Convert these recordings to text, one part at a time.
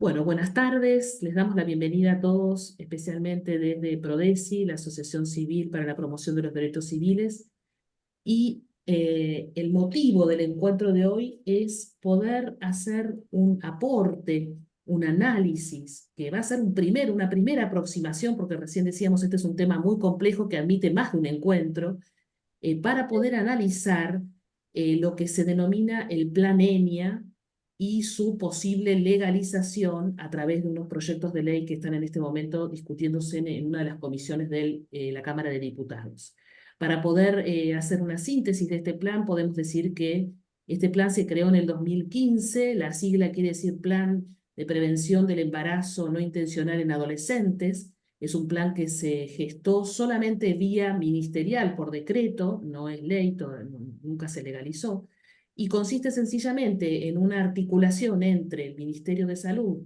Bueno, buenas tardes. Les damos la bienvenida a todos, especialmente desde Prodesi, la Asociación Civil para la Promoción de los Derechos Civiles. Y el motivo del encuentro de hoy es poder hacer un aporte, un análisis, que va a ser una primera aproximación, porque recién decíamos, este es un tema muy complejo que admite más de un encuentro, para poder analizar lo que se denomina el Plan ENIA y su posible legalización a través de unos proyectos de ley que están en este momento discutiéndose en una de las comisiones de la Cámara de Diputados. Para poder hacer una síntesis de este plan, podemos decir que este plan se creó en el 2015, la sigla quiere decir Plan de Prevención del Embarazo No Intencional en Adolescentes. Es un plan que se gestó solamente vía ministerial por decreto, no es ley, nunca se legalizó, y consiste sencillamente en una articulación entre el Ministerio de Salud,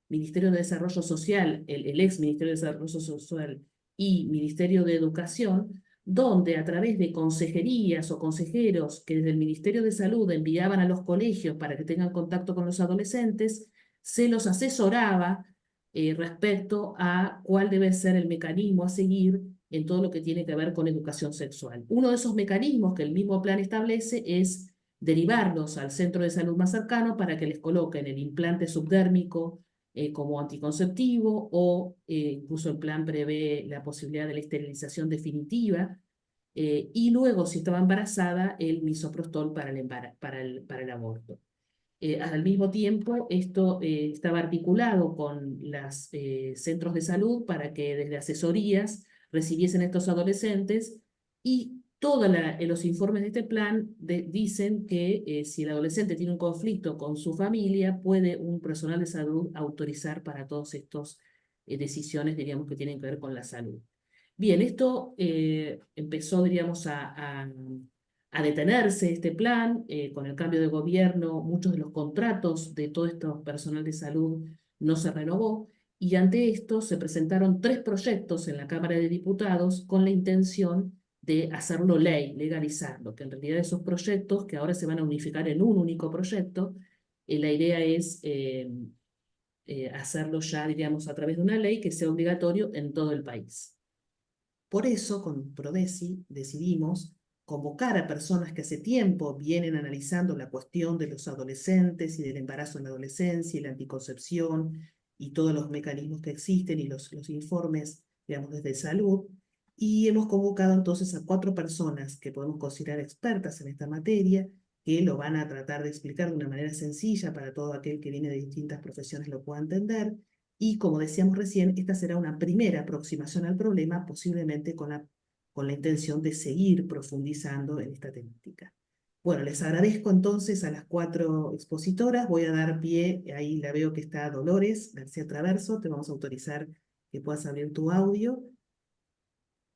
Ministerio de Desarrollo Social, el ex Ministerio de Desarrollo Social y Ministerio de Educación, donde a través de consejerías o consejeros que desde el Ministerio de Salud enviaban a los colegios para que tengan contacto con los adolescentes, se los asesoraba respecto a cuál debe ser el mecanismo a seguir en todo lo que tiene que ver con educación sexual. Uno de esos mecanismos que el mismo plan establece es derivarlos al centro de salud más cercano para que les coloquen el implante subdérmico como anticonceptivo o incluso el plan prevé la posibilidad de la esterilización definitiva y luego, si estaba embarazada, el misoprostol para el aborto. Al mismo tiempo, esto estaba articulado con los centros de salud para que desde asesorías recibiesen a estos adolescentes y todos los informes de este plan dicen que si el adolescente tiene un conflicto con su familia, puede un personal de salud autorizar para todas estas decisiones, diríamos, que tienen que ver con la salud. Bien, esto empezó, diríamos, a detenerse este plan. Con el cambio de gobierno, muchos de los contratos de todo este personal de salud no se renovó, y ante esto se presentaron 3 proyectos en la Cámara de Diputados con la intención de hacerlo ley, legalizarlo, que en realidad esos proyectos que ahora se van a unificar en un único proyecto, la idea es hacerlo ya, diríamos, a través de una ley que sea obligatorio en todo el país. Por eso, con Prodesi decidimos convocar a personas que hace tiempo vienen analizando la cuestión de los adolescentes y del embarazo en la adolescencia y la anticoncepción y todos los mecanismos que existen y los informes, digamos, desde salud. Y hemos convocado entonces a 4 personas que podemos considerar expertas en esta materia, que lo van a tratar de explicar de una manera sencilla para todo aquel que viene de distintas profesiones lo pueda entender. Y como decíamos recién, esta será una primera aproximación al problema, posiblemente con la intención de seguir profundizando en esta temática. Bueno, les agradezco entonces a las 4 expositoras. Voy a dar pie, ahí la veo que está Dolores García Traverso, te vamos a autorizar que puedas abrir tu audio.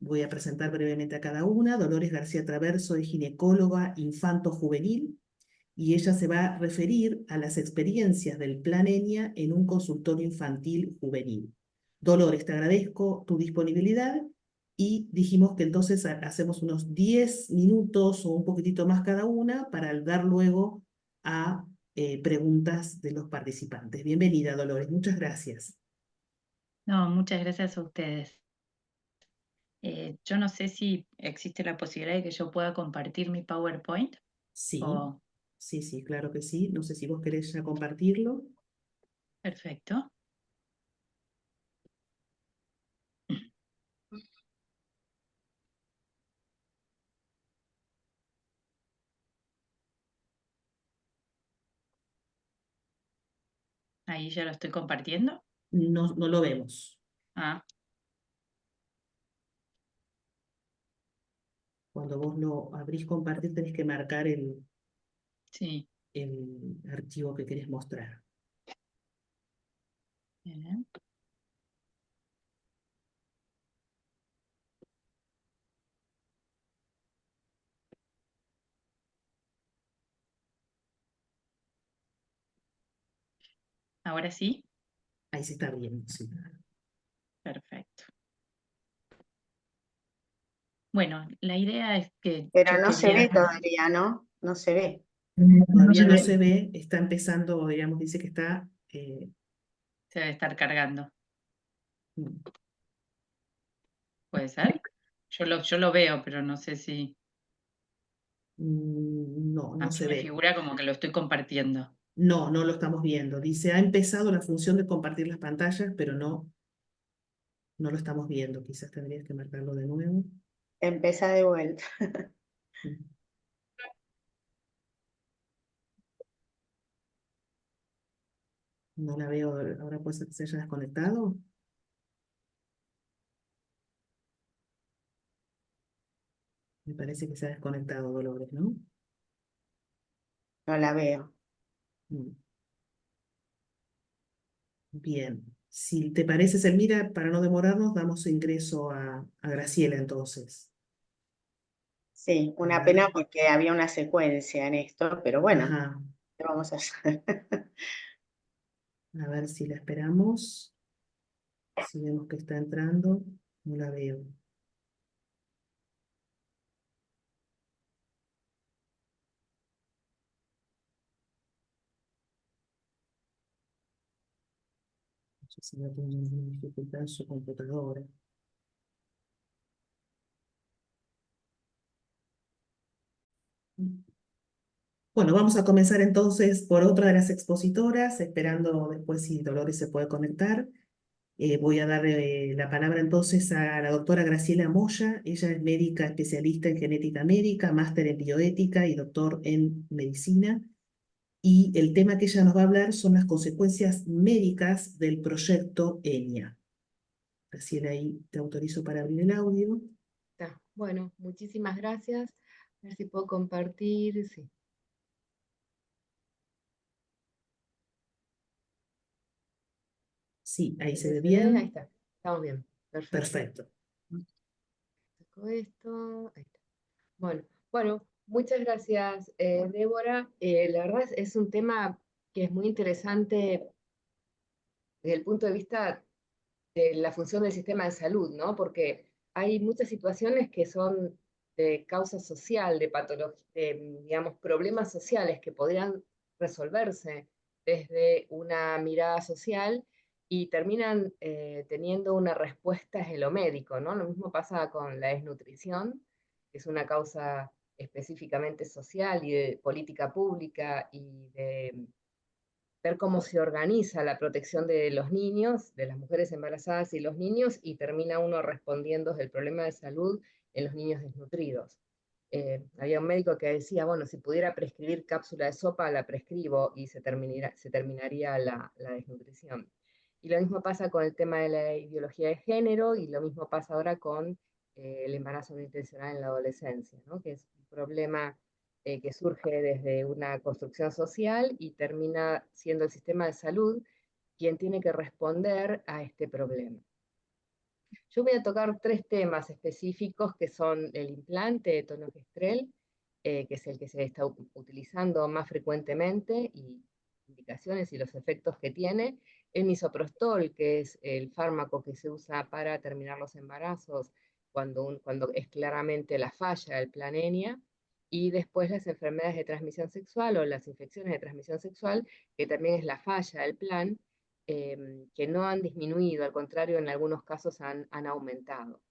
Voy a presentar brevemente a cada una. Dolores García Traverso es ginecóloga infanto-juvenil, y ella se va a referir a las experiencias del Plan ENIA en un consultorio infantil juvenil. Dolores, te agradezco tu disponibilidad y dijimos que entonces hacemos unos 10 minutos o un poquitito más cada una para dar luego a preguntas de los participantes. Bienvenida, Dolores, muchas gracias. No, muchas gracias a ustedes. Yo no sé si existe la posibilidad de que yo pueda compartir mi PowerPoint Sí, o sí, claro que sí. No sé si vos querés ya compartirlo. perfecto. Ahí ya lo estoy compartiendo. No, no lo vemos. Ah, Cuando vos lo abrís compartir, tenés que marcar sí. el archivo que querés mostrar. Bien. Ahora sí, Ahí se está viendo, sí. perfecto. Bueno, la idea es que Pero yo no se ve quería... todavía, ¿no? No se ve. Todavía no se ve, está empezando, digamos, dice que está Se debe estar cargando. Mm, ¿Puede ser? Yo lo veo, pero no sé si... No, A no mí se me ve. figura como que lo estoy compartiendo. No, no lo estamos viendo. Dice, ha empezado la función de compartir las pantallas, pero no, no lo estamos viendo. Quizás tendrías que marcarlo de nuevo. Empezá de vuelta. Mm. No la veo. Ahora puede ser que se haya desconectado. Me parece que se ha desconectado, Dolores, ¿no? No la veo. Mm. Bien. Si te parece, Selmira, para no demorarnos, damos ingreso a Graciela entonces. Sí, A una ver. pena porque había una secuencia en esto, pero bueno, Ajá. ¿qué vamos a hacer? A ver si la esperamos. Si vemos que está entrando, no la veo. No sé si va a tener alguna dificultad en su computadora. Bueno, vamos a comenzar entonces por otra de las expositoras, esperando después si Dolores se puede conectar. Voy a dar la palabra entonces a la doctora Graciela Moya. Ella es médica especialista en genética médica, máster en bioética y doctor en medicina. Y el tema que ella nos va a hablar son las consecuencias médicas del proyecto ENIA. Graciela, ahí te autorizo para abrir el audio. Está. Bueno, muchísimas gracias. A ver si puedo compartir. Sí. Sí, ahí se ve ¿Se ve? Ahí bien. está. Estamos bien. Perfecto. Perfecto. Saco esto. Ahí está. Bueno, muchas gracias, Débora. La verdad es un tema que es muy interesante desde el punto de vista de la función del sistema de salud, ¿no? Porque hay muchas situaciones que son de causa social, de patología, digamos, problemas sociales que podrían resolverse desde una mirada social y terminan teniendo una respuesta en lo médico, ¿no? Lo mismo pasa con la desnutrición, que es una causa específicamente social y de política pública y de ver cómo se organiza la protección de los niños, de las mujeres embarazadas y los niños, y termina uno respondiendo del problema de salud en los niños desnutridos. Había un médico que decía, bueno, si pudiera prescribir cápsula de sopa, la prescribo y se terminaría la desnutrición. Y lo mismo pasa con el tema de la ideología de género, y lo mismo pasa ahora con el embarazo no intencional en la adolescencia, ¿no? Que es un problema que surge desde una construcción social y termina siendo el sistema de salud quien tiene que responder a este problema. Yo voy a tocar tres temas específicos que son el implante de tonogestrel, que es el que se está utilizando más frecuentemente, y indicaciones y los efectos que tiene, el misoprostol, que es el fármaco que se usa para terminar los embarazos cuando es claramente la falla del plan ENIA, y después las enfermedades de transmisión sexual o las infecciones de transmisión sexual, que también es la falla del plan, que no han disminuido, al contrario, en algunos casos han aumentado.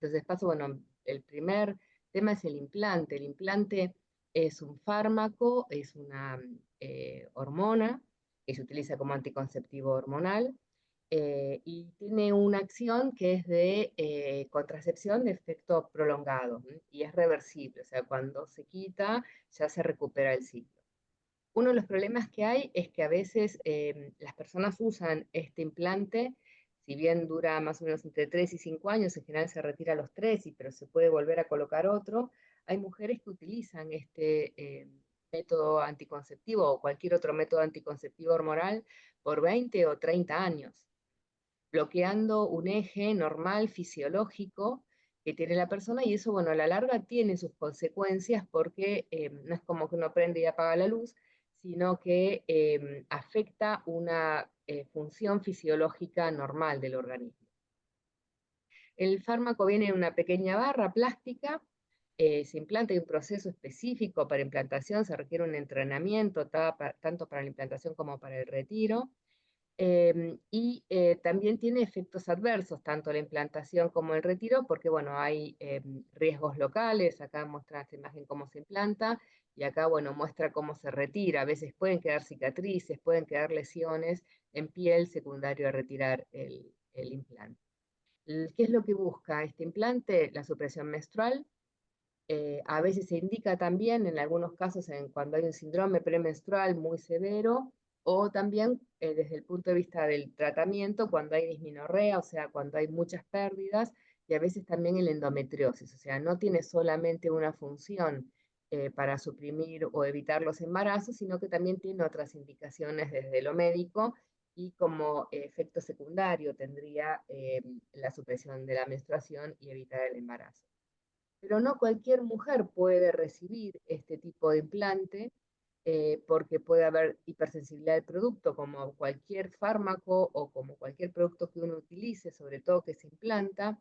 Entonces paso, bueno, el primer tema es el implante. El implante es un fármaco, es una hormona que se utiliza como anticonceptivo hormonal, y tiene una acción que es de contracepción de efecto prolongado, y es reversible, o sea, cuando se quita ya se recupera el ciclo. Uno de los problemas que hay es que a veces las personas usan este implante, si bien dura más o menos entre 3 y 5 años, en general se retira a los 3, pero se puede volver a colocar otro. Hay mujeres que utilizan este método anticonceptivo o cualquier otro método anticonceptivo hormonal por 20 o 30 años, bloqueando un eje normal fisiológico que tiene la persona, y eso, bueno, a la larga tiene sus consecuencias porque no es como que uno prende y apaga la luz, sino que afecta una función fisiológica normal del organismo. El fármaco viene en una pequeña barra plástica, se implanta, hay un proceso específico para implantación, se requiere un entrenamiento tanto para la implantación como para el retiro. También tiene efectos adversos, tanto la implantación como el retiro, porque bueno, hay riesgos locales. Acá muestra esta imagen cómo se implanta, y acá, bueno, muestra cómo se retira. A veces pueden quedar cicatrices, pueden quedar lesiones en piel secundario a retirar el implante. ¿Qué es lo que busca este implante? La supresión menstrual. A veces se indica también, en algunos casos, cuando hay un síndrome premenstrual muy severo, o también desde el punto de vista del tratamiento, cuando hay dismenorrea, o sea, cuando hay muchas pérdidas, y a veces también el endometriosis, o sea, no tiene solamente una función para suprimir o evitar los embarazos, sino que también tiene otras indicaciones desde lo médico, y como efecto secundario tendría la supresión de la menstruación y evitar el embarazo. Pero no cualquier mujer puede recibir este tipo de implante, porque puede haber hipersensibilidad al producto, como cualquier fármaco o como cualquier producto que uno utilice, sobre todo que se implanta.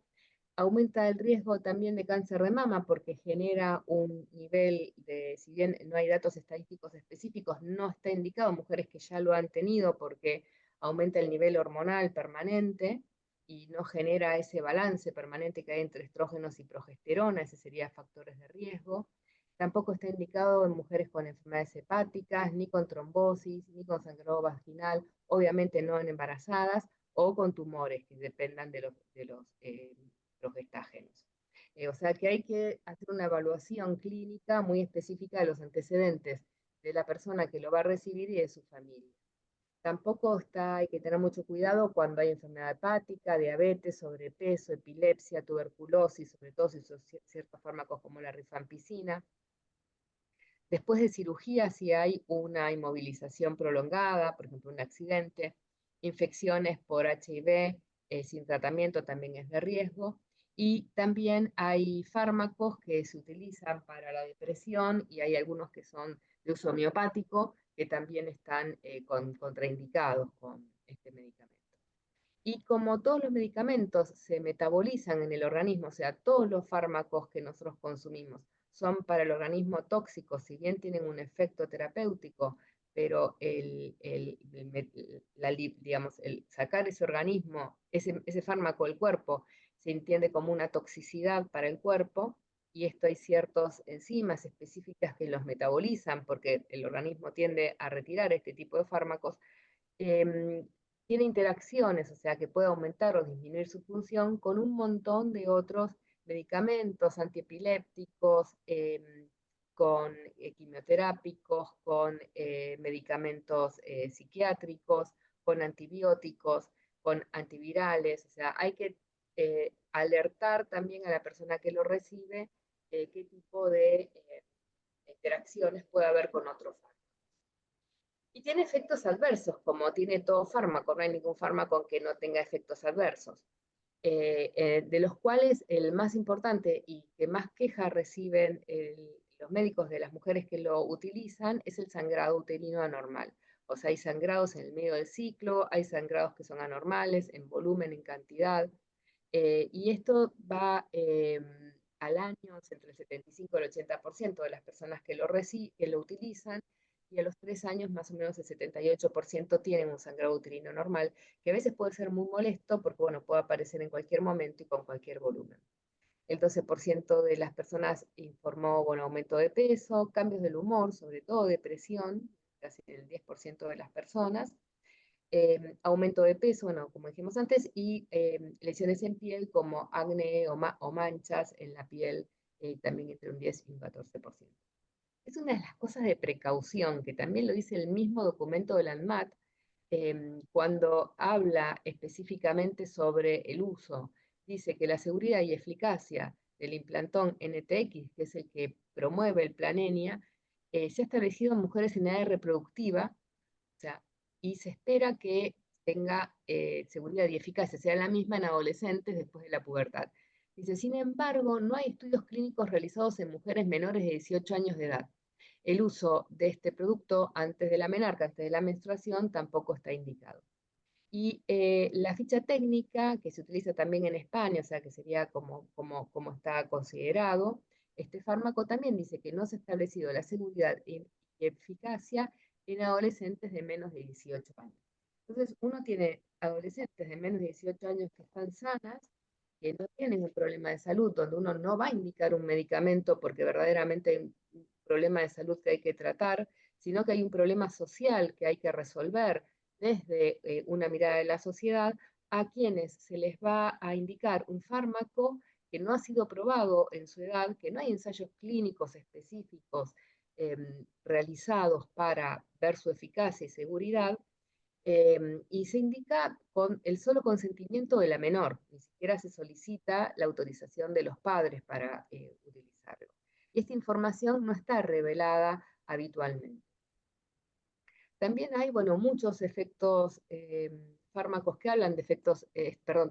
Aumenta el riesgo también de cáncer de mama, porque genera un nivel de, si bien no hay datos estadísticos específicos, no está indicado en mujeres que ya lo han tenido, porque aumenta el nivel hormonal permanente y no genera ese balance permanente que hay entre estrógenos y progesterona. Ese sería factores de riesgo. Tampoco está indicado en mujeres con enfermedades hepáticas, ni con trombosis, ni con sangrado vaginal, obviamente no en embarazadas, o con tumores que dependan de los gestágenos. O sea que hay que hacer una evaluación clínica muy específica de los antecedentes de la persona que lo va a recibir y de su familia. Tampoco hay que tener mucho cuidado cuando hay enfermedad hepática, diabetes, sobrepeso, epilepsia, tuberculosis, sobre todo si son ciertos fármacos como la rifampicina. Después de cirugía, si hay una inmovilización prolongada, por ejemplo, un accidente, infecciones por HIV sin tratamiento también es de riesgo. Y también hay fármacos que se utilizan para la depresión, y hay algunos que son de uso homeopático que también están contraindicados con este medicamento. Y como todos los medicamentos se metabolizan en el organismo, o sea, todos los fármacos que nosotros consumimos son para el organismo tóxicos, si bien tienen un efecto terapéutico, pero digamos, el sacar ese organismo, ese fármaco del cuerpo, se entiende como una toxicidad para el cuerpo, y esto hay ciertas enzimas específicas que los metabolizan, porque el organismo tiende a retirar este tipo de fármacos. Tiene interacciones, o sea que puede aumentar o disminuir su función con un montón de otros medicamentos antiepilépticos, con quimioterápicos, con medicamentos psiquiátricos, con antibióticos, con antivirales. O sea, hay que alertar también a la persona que lo recibe qué tipo de interacciones puede haber con otros fármacos. Y tiene efectos adversos, como tiene todo fármaco, no hay ningún fármaco que no tenga efectos adversos, de los cuales el más importante y que más quejas reciben los médicos de las mujeres que lo utilizan es el sangrado uterino anormal. O sea, hay sangrados en el medio del ciclo, hay sangrados que son anormales en volumen, en cantidad, y esto va al año entre el 75 y el 80% de las personas que lo utilizan, y a los 3 años más o menos el 78% tienen un sangrado uterino normal, que a veces puede ser muy molesto porque, bueno, puede aparecer en cualquier momento y con cualquier volumen. El 12% de las personas informó, bueno, aumento de peso, cambios del humor, sobre todo depresión, casi el 10% de las personas, aumento de peso, bueno, como dijimos antes, y lesiones en piel como acné o manchas en la piel, también entre un 10 y un 14%. Es una de las cosas de precaución, que también lo dice el mismo documento de la ANMAT, cuando habla específicamente sobre el uso. Dice que la seguridad y eficacia del implantón NTX, que es el que promueve el Plan ENIA, se ha establecido en mujeres en edad reproductiva, o sea, y se espera que tenga seguridad y eficacia, sea la misma en adolescentes después de la pubertad. Dice, sin embargo, no hay estudios clínicos realizados en mujeres menores de 18 años de edad. El uso de este producto antes de la menarca, antes de la menstruación, tampoco está indicado. Y la ficha técnica, que se utiliza también en España, o sea, que sería como está considerado, este fármaco también dice que no se ha establecido la seguridad y eficacia en adolescentes de menos de 18 años. Entonces, uno tiene adolescentes de menos de 18 años que están sanas, que no tienen un problema de salud, donde uno no va a indicar un medicamento porque verdaderamente hay un problema de salud que hay que tratar, sino que hay un problema social que hay que resolver desde una mirada de la sociedad, a quienes se les va a indicar un fármaco que no ha sido probado en su edad, que no hay ensayos clínicos específicos realizados para ver su eficacia y seguridad, y se indica con el solo consentimiento de la menor, ni siquiera se solicita la autorización de los padres para utilizarlo. Y esta información no está revelada habitualmente. También hay, bueno, muchos efectos, fármacos que hablan de efectos,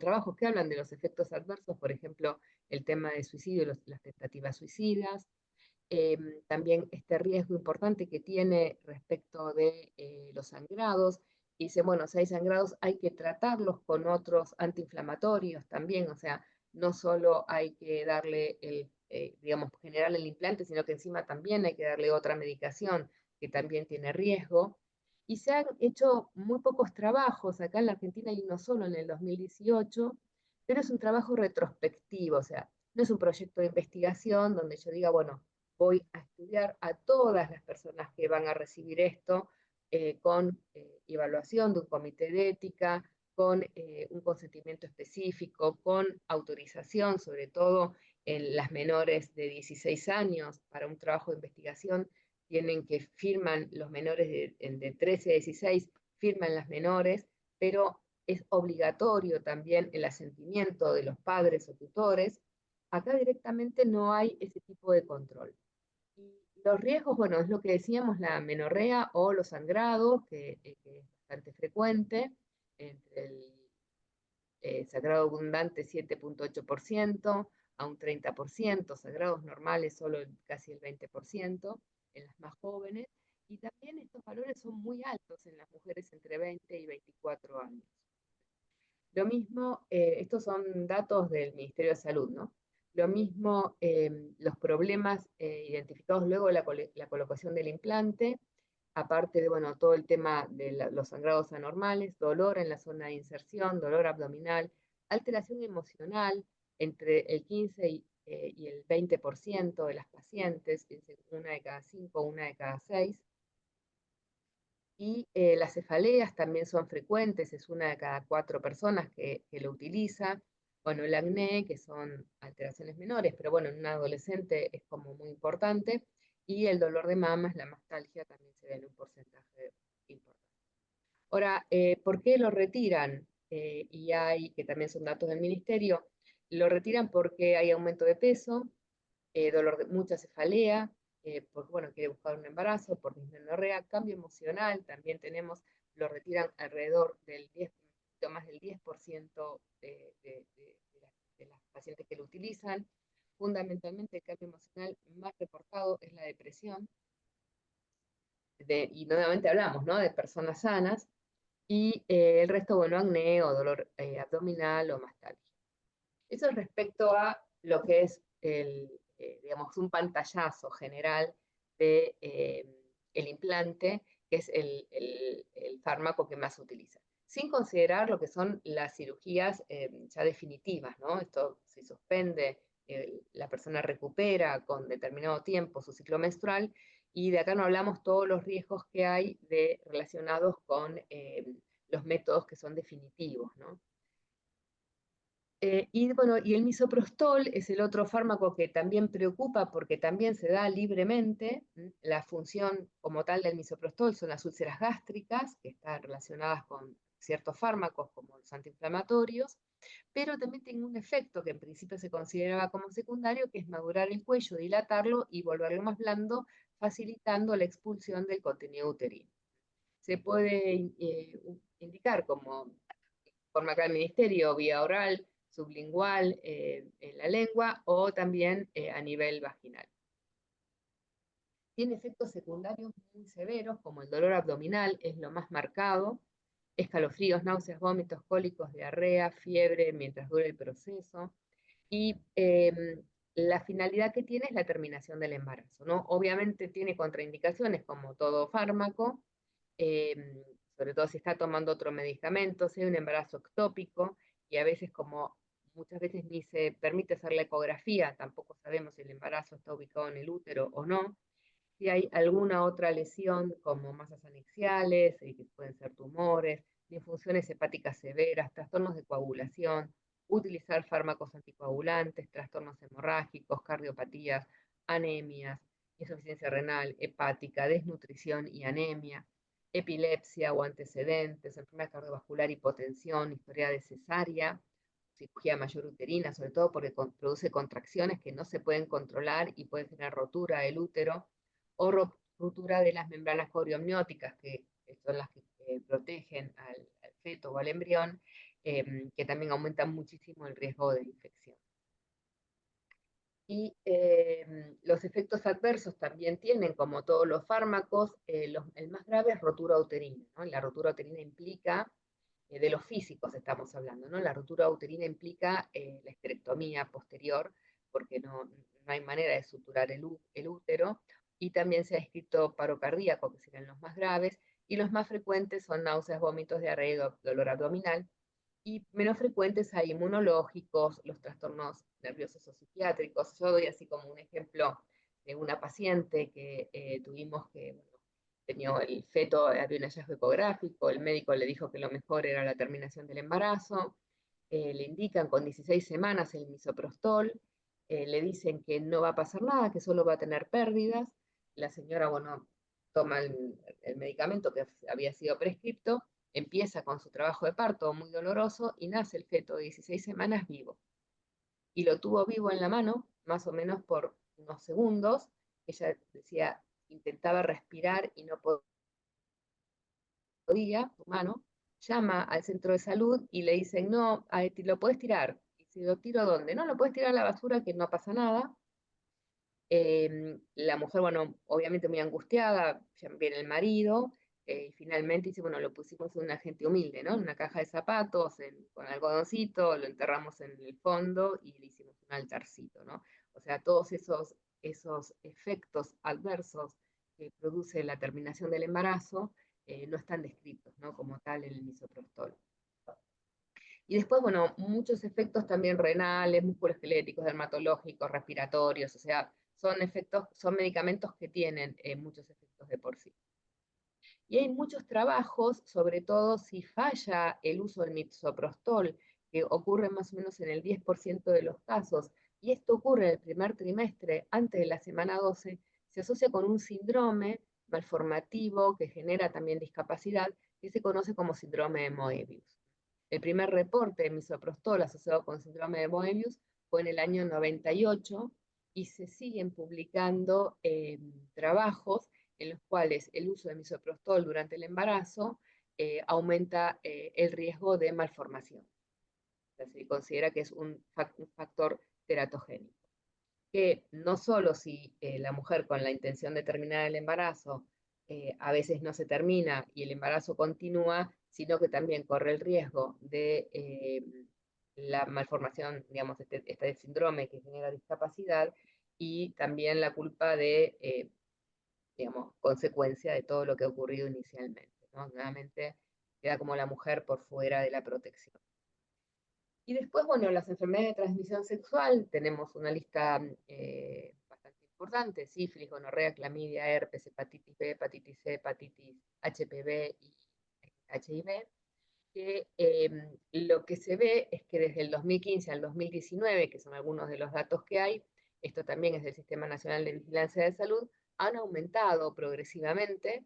trabajos que hablan de los efectos adversos, por ejemplo, el tema de suicidio, las tentativas suicidas, también este riesgo importante que tiene respecto de los sangrados. Y dice, bueno, si hay sangrados hay que tratarlos con otros antiinflamatorios también, o sea, no solo hay que darle digamos, generar el implante, sino que encima también hay que darle otra medicación que también tiene riesgo. Y se han hecho muy pocos trabajos, acá en la Argentina hay uno solo en el 2018, pero es un trabajo retrospectivo, o sea, no es un proyecto de investigación donde yo diga, bueno, voy a estudiar a todas las personas que van a recibir esto con evaluación de un comité de ética, con un consentimiento específico, con autorización, sobre todo en las menores de 16 años, para un trabajo de investigación, tienen que firman los menores de 13 a 16, firman las menores, pero es obligatorio también el asentimiento de los padres o tutores. Acá directamente no hay ese tipo de control. Y los riesgos, bueno, es lo que decíamos, la menorrea o los sangrados, que es bastante frecuente, entre el sangrado abundante 7,8% a un 30%, sangrados normales solo casi el 20% en las más jóvenes, y también estos valores son muy altos en las mujeres entre 20 y 24 años. Lo mismo, estos son datos del Ministerio de Salud, ¿no? Lo mismo, los problemas identificados luego de la colocación del implante, aparte de, bueno, todo el tema de los sangrados anormales, dolor en la zona de inserción, dolor abdominal, alteración emocional entre el 15 y el 20% de las pacientes, una de cada 5, una de cada 6. Y las cefaleas también son frecuentes, es una de cada 4 personas que lo utiliza. Bueno, el acné, que son alteraciones menores, pero bueno, en un adolescente es como muy importante. Y el dolor de mamas, la mastalgia, también se ve en un porcentaje importante. Ahora, ¿por qué lo retiran? Y hay, que también son datos del ministerio, lo retiran porque hay aumento de peso, dolor de mucha cefalea, porque bueno, quiere buscar un embarazo, por dismenorrea, cambio emocional, también tenemos, lo retiran alrededor del 10, más del 10% de las pacientes que lo utilizan. Fundamentalmente el cambio emocional más reportado es la depresión, y nuevamente hablamos, ¿no?, de personas sanas, y el resto, bueno, acné o dolor abdominal o mastalgia. Eso es respecto a lo que es digamos, un pantallazo general de el implante, que es el fármaco que más se utiliza. Sin considerar lo que son las cirugías ya definitivas, ¿no? Esto se suspende, la persona recupera con determinado tiempo su ciclo menstrual, y de acá no hablamos todos los riesgos que hay relacionados con los métodos que son definitivos, ¿no? Y bueno, y el misoprostol es el otro fármaco que también preocupa porque también se da libremente. La función como tal del misoprostol son las úlceras gástricas, que están relacionadas con ciertos fármacos como los antiinflamatorios, pero también tiene un efecto que en principio se consideraba como secundario, que es madurar el cuello, dilatarlo y volverlo más blando, facilitando la expulsión del contenido uterino. Se puede indicar como forma acá del ministerio, vía oral, sublingual, en la lengua, o también a nivel vaginal. Tiene efectos secundarios muy severos, como el dolor abdominal, es lo más marcado, escalofríos, náuseas, vómitos, cólicos, diarrea, fiebre mientras dura el proceso, y la finalidad que tiene es la terminación del embarazo, ¿no? Obviamente tiene contraindicaciones como todo fármaco, sobre todo si está tomando otro medicamento, si hay un embarazo ectópico, y a veces como muchas veces ni se permite hacer la ecografía, tampoco sabemos si el embarazo está ubicado en el útero o no, si hay alguna otra lesión como masas anexiales, que pueden ser tumores, disfunciones hepáticas severas, trastornos de coagulación, utilizar fármacos anticoagulantes, trastornos hemorrágicos, cardiopatías, anemias, insuficiencia renal, hepática, desnutrición y anemia, epilepsia o antecedentes, enfermedad cardiovascular, hipotensión, historia de cesárea, cirugía mayor uterina, sobre todo porque produce contracciones que no se pueden controlar y puede generar rotura del útero, o ruptura de las membranas coriomnióticas, que son las que protegen al feto o al embrión, que también aumentan muchísimo el riesgo de infección. Y los efectos adversos también tienen, como todos los fármacos, el más grave es rotura uterina, ¿no? La rotura uterina implica, de los físicos estamos hablando, ¿no? La rotura uterina implica la esterectomía posterior, porque no hay manera de suturar el útero, y también se ha descrito paro cardíaco, que serían los más graves, y los más frecuentes son náuseas, vómitos, diarrea y dolor abdominal, y menos frecuentes hay inmunológicos, los trastornos nerviosos o psiquiátricos. Yo doy así como un ejemplo de una paciente que tuvimos que, bueno, tenía el feto, había un hallazgo ecográfico, el médico le dijo que lo mejor era la terminación del embarazo, le indican con 16 semanas el misoprostol, le dicen que no va a pasar nada, que solo va a tener pérdidas. La señora, bueno, toma el medicamento que había sido prescripto, empieza con su trabajo de parto muy doloroso y nace el feto de 16 semanas vivo. Y lo tuvo vivo en la mano, más o menos por unos segundos. Ella decía, intentaba respirar y no podía, su mano. Llama al centro de salud y le dicen, no, lo puedes tirar. Y si lo tiro, ¿dónde? No, lo puedes tirar a la basura, que no pasa nada. La mujer, bueno, obviamente muy angustiada, viene el marido, y finalmente dice, bueno, lo pusimos en un agente humilde, ¿no? En una caja de zapatos, con algodoncito, lo enterramos en el fondo y le hicimos un altarcito, ¿no? O sea, todos esos efectos adversos que produce la terminación del embarazo no están descritos, ¿no? Como tal en el misoprostol. Y después, bueno, muchos efectos también renales, musculoesqueléticos, dermatológicos, respiratorios, o sea, son medicamentos que tienen muchos efectos de por sí. Y hay muchos trabajos, sobre todo si falla el uso del misoprostol, que ocurre más o menos en el 10% de los casos, y esto ocurre en el primer trimestre, antes de la semana 12, se asocia con un síndrome malformativo que genera también discapacidad, que se conoce como síndrome de Moebius. El primer reporte de misoprostol asociado con síndrome de Moebius fue en el año 98 y se siguen publicando trabajos en los cuales el uso de misoprostol durante el embarazo aumenta el riesgo de malformación. O sea, se considera que es un factor teratogénico. Que no solo si la mujer con la intención de terminar el embarazo a veces no se termina y el embarazo continúa, sino que también corre el riesgo de la malformación, digamos, este síndrome que genera discapacidad y también la culpa de, digamos, consecuencia de todo lo que ha ocurrido inicialmente, ¿no? Nuevamente queda como la mujer por fuera de la protección. Y después, bueno, las enfermedades de transmisión sexual, tenemos una lista bastante importante: sífilis, gonorrea, clamidia, herpes, hepatitis B, hepatitis C, hepatitis HPV y HIV, que lo que se ve es que desde el 2015 al 2019, que son algunos de los datos que hay, esto también es del Sistema Nacional de Vigilancia de Salud, han aumentado progresivamente,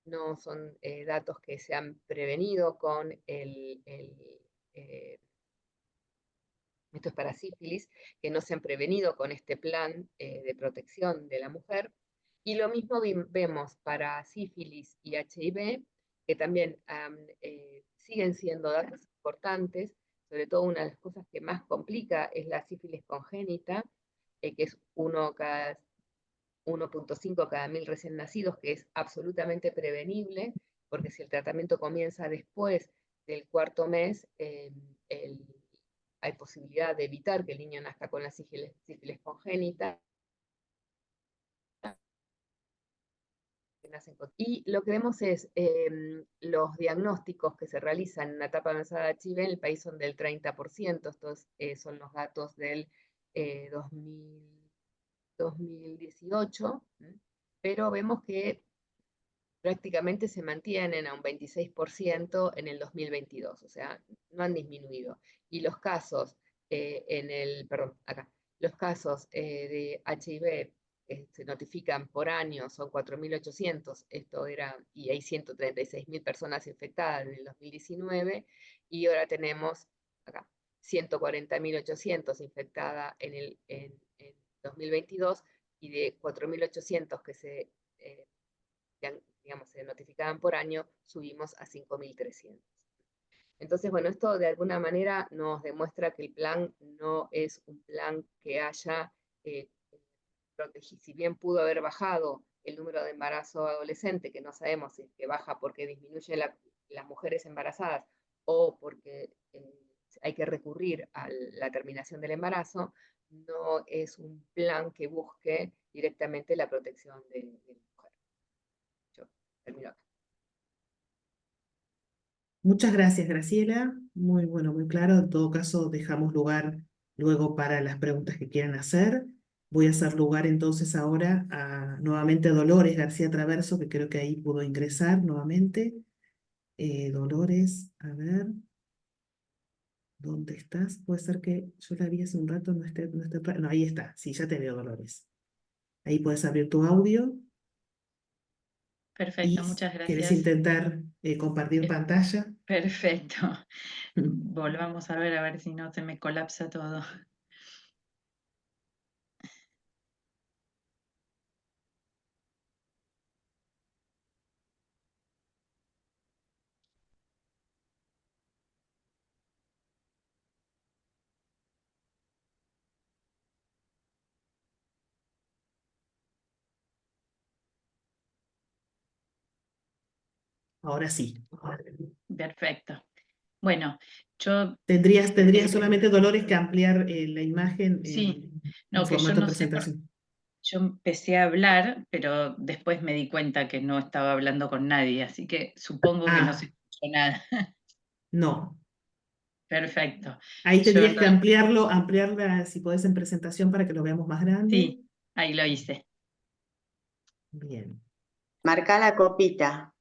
no son datos que se han prevenido con esto es para sífilis, que no se han prevenido con este plan de protección de la mujer. Y lo mismo vemos para sífilis y HIV, que también siguen siendo datos importantes. Sobre todo una de las cosas que más complica es la sífilis congénita, que es 1.5 cada 1000 recién nacidos, que es absolutamente prevenible, porque si el tratamiento comienza después del cuarto mes, hay posibilidad de evitar que el niño nazca con la sífilis congénita. que nacen y lo que vemos es los diagnósticos que se realizan en la etapa avanzada de HIV en el país son del 30%, estos son los datos del 2018, pero vemos que prácticamente se mantienen a un 26% en el 2022, o sea, no han disminuido. Y los casos los casos de HIV se notifican por año son 4.800, y hay 136.000 personas infectadas en el 2019, y ahora tenemos acá 140.800 infectadas en 2022, y de 4.800 que se notificaban por año, subimos a 5.300. Entonces, bueno, esto de alguna manera nos demuestra que el plan no es un plan que haya protegido, si bien pudo haber bajado el número de embarazo adolescente, que no sabemos si es que baja porque disminuye las mujeres embarazadas o porque hay que recurrir a la terminación del embarazo, no es un plan que busque directamente la protección de la mujer. Yo termino acá. Muchas gracias, Graciela. Muy bueno, muy claro. En todo caso, dejamos lugar luego para las preguntas que quieran hacer. Voy a hacer lugar entonces ahora nuevamente a Dolores García Traverso, que creo que ahí pudo ingresar nuevamente. Dolores, a ver, ¿dónde estás? Puede ser que yo la vi hace un rato, no, ahí está. Sí, ya te veo, Dolores. Ahí puedes abrir tu audio Perfecto, y muchas quieres gracias. intentar compartir pantalla. Perfecto. Volvamos a ver si no se me colapsa todo. Ahora sí. Perfecto. Bueno, yo Tendrías solamente, Dolores, que ampliar la imagen sí, en no, que yo formato no sé, presentación. yo empecé a hablar, pero después me di cuenta que no estaba hablando con nadie, así que supongo que no se Ah, escuchó nada. no. Perfecto. Ahí Yo tendrías que ampliarla, si podés, en presentación para que lo veamos más grande. sí, ahí lo hice. Bien. Marca la copita.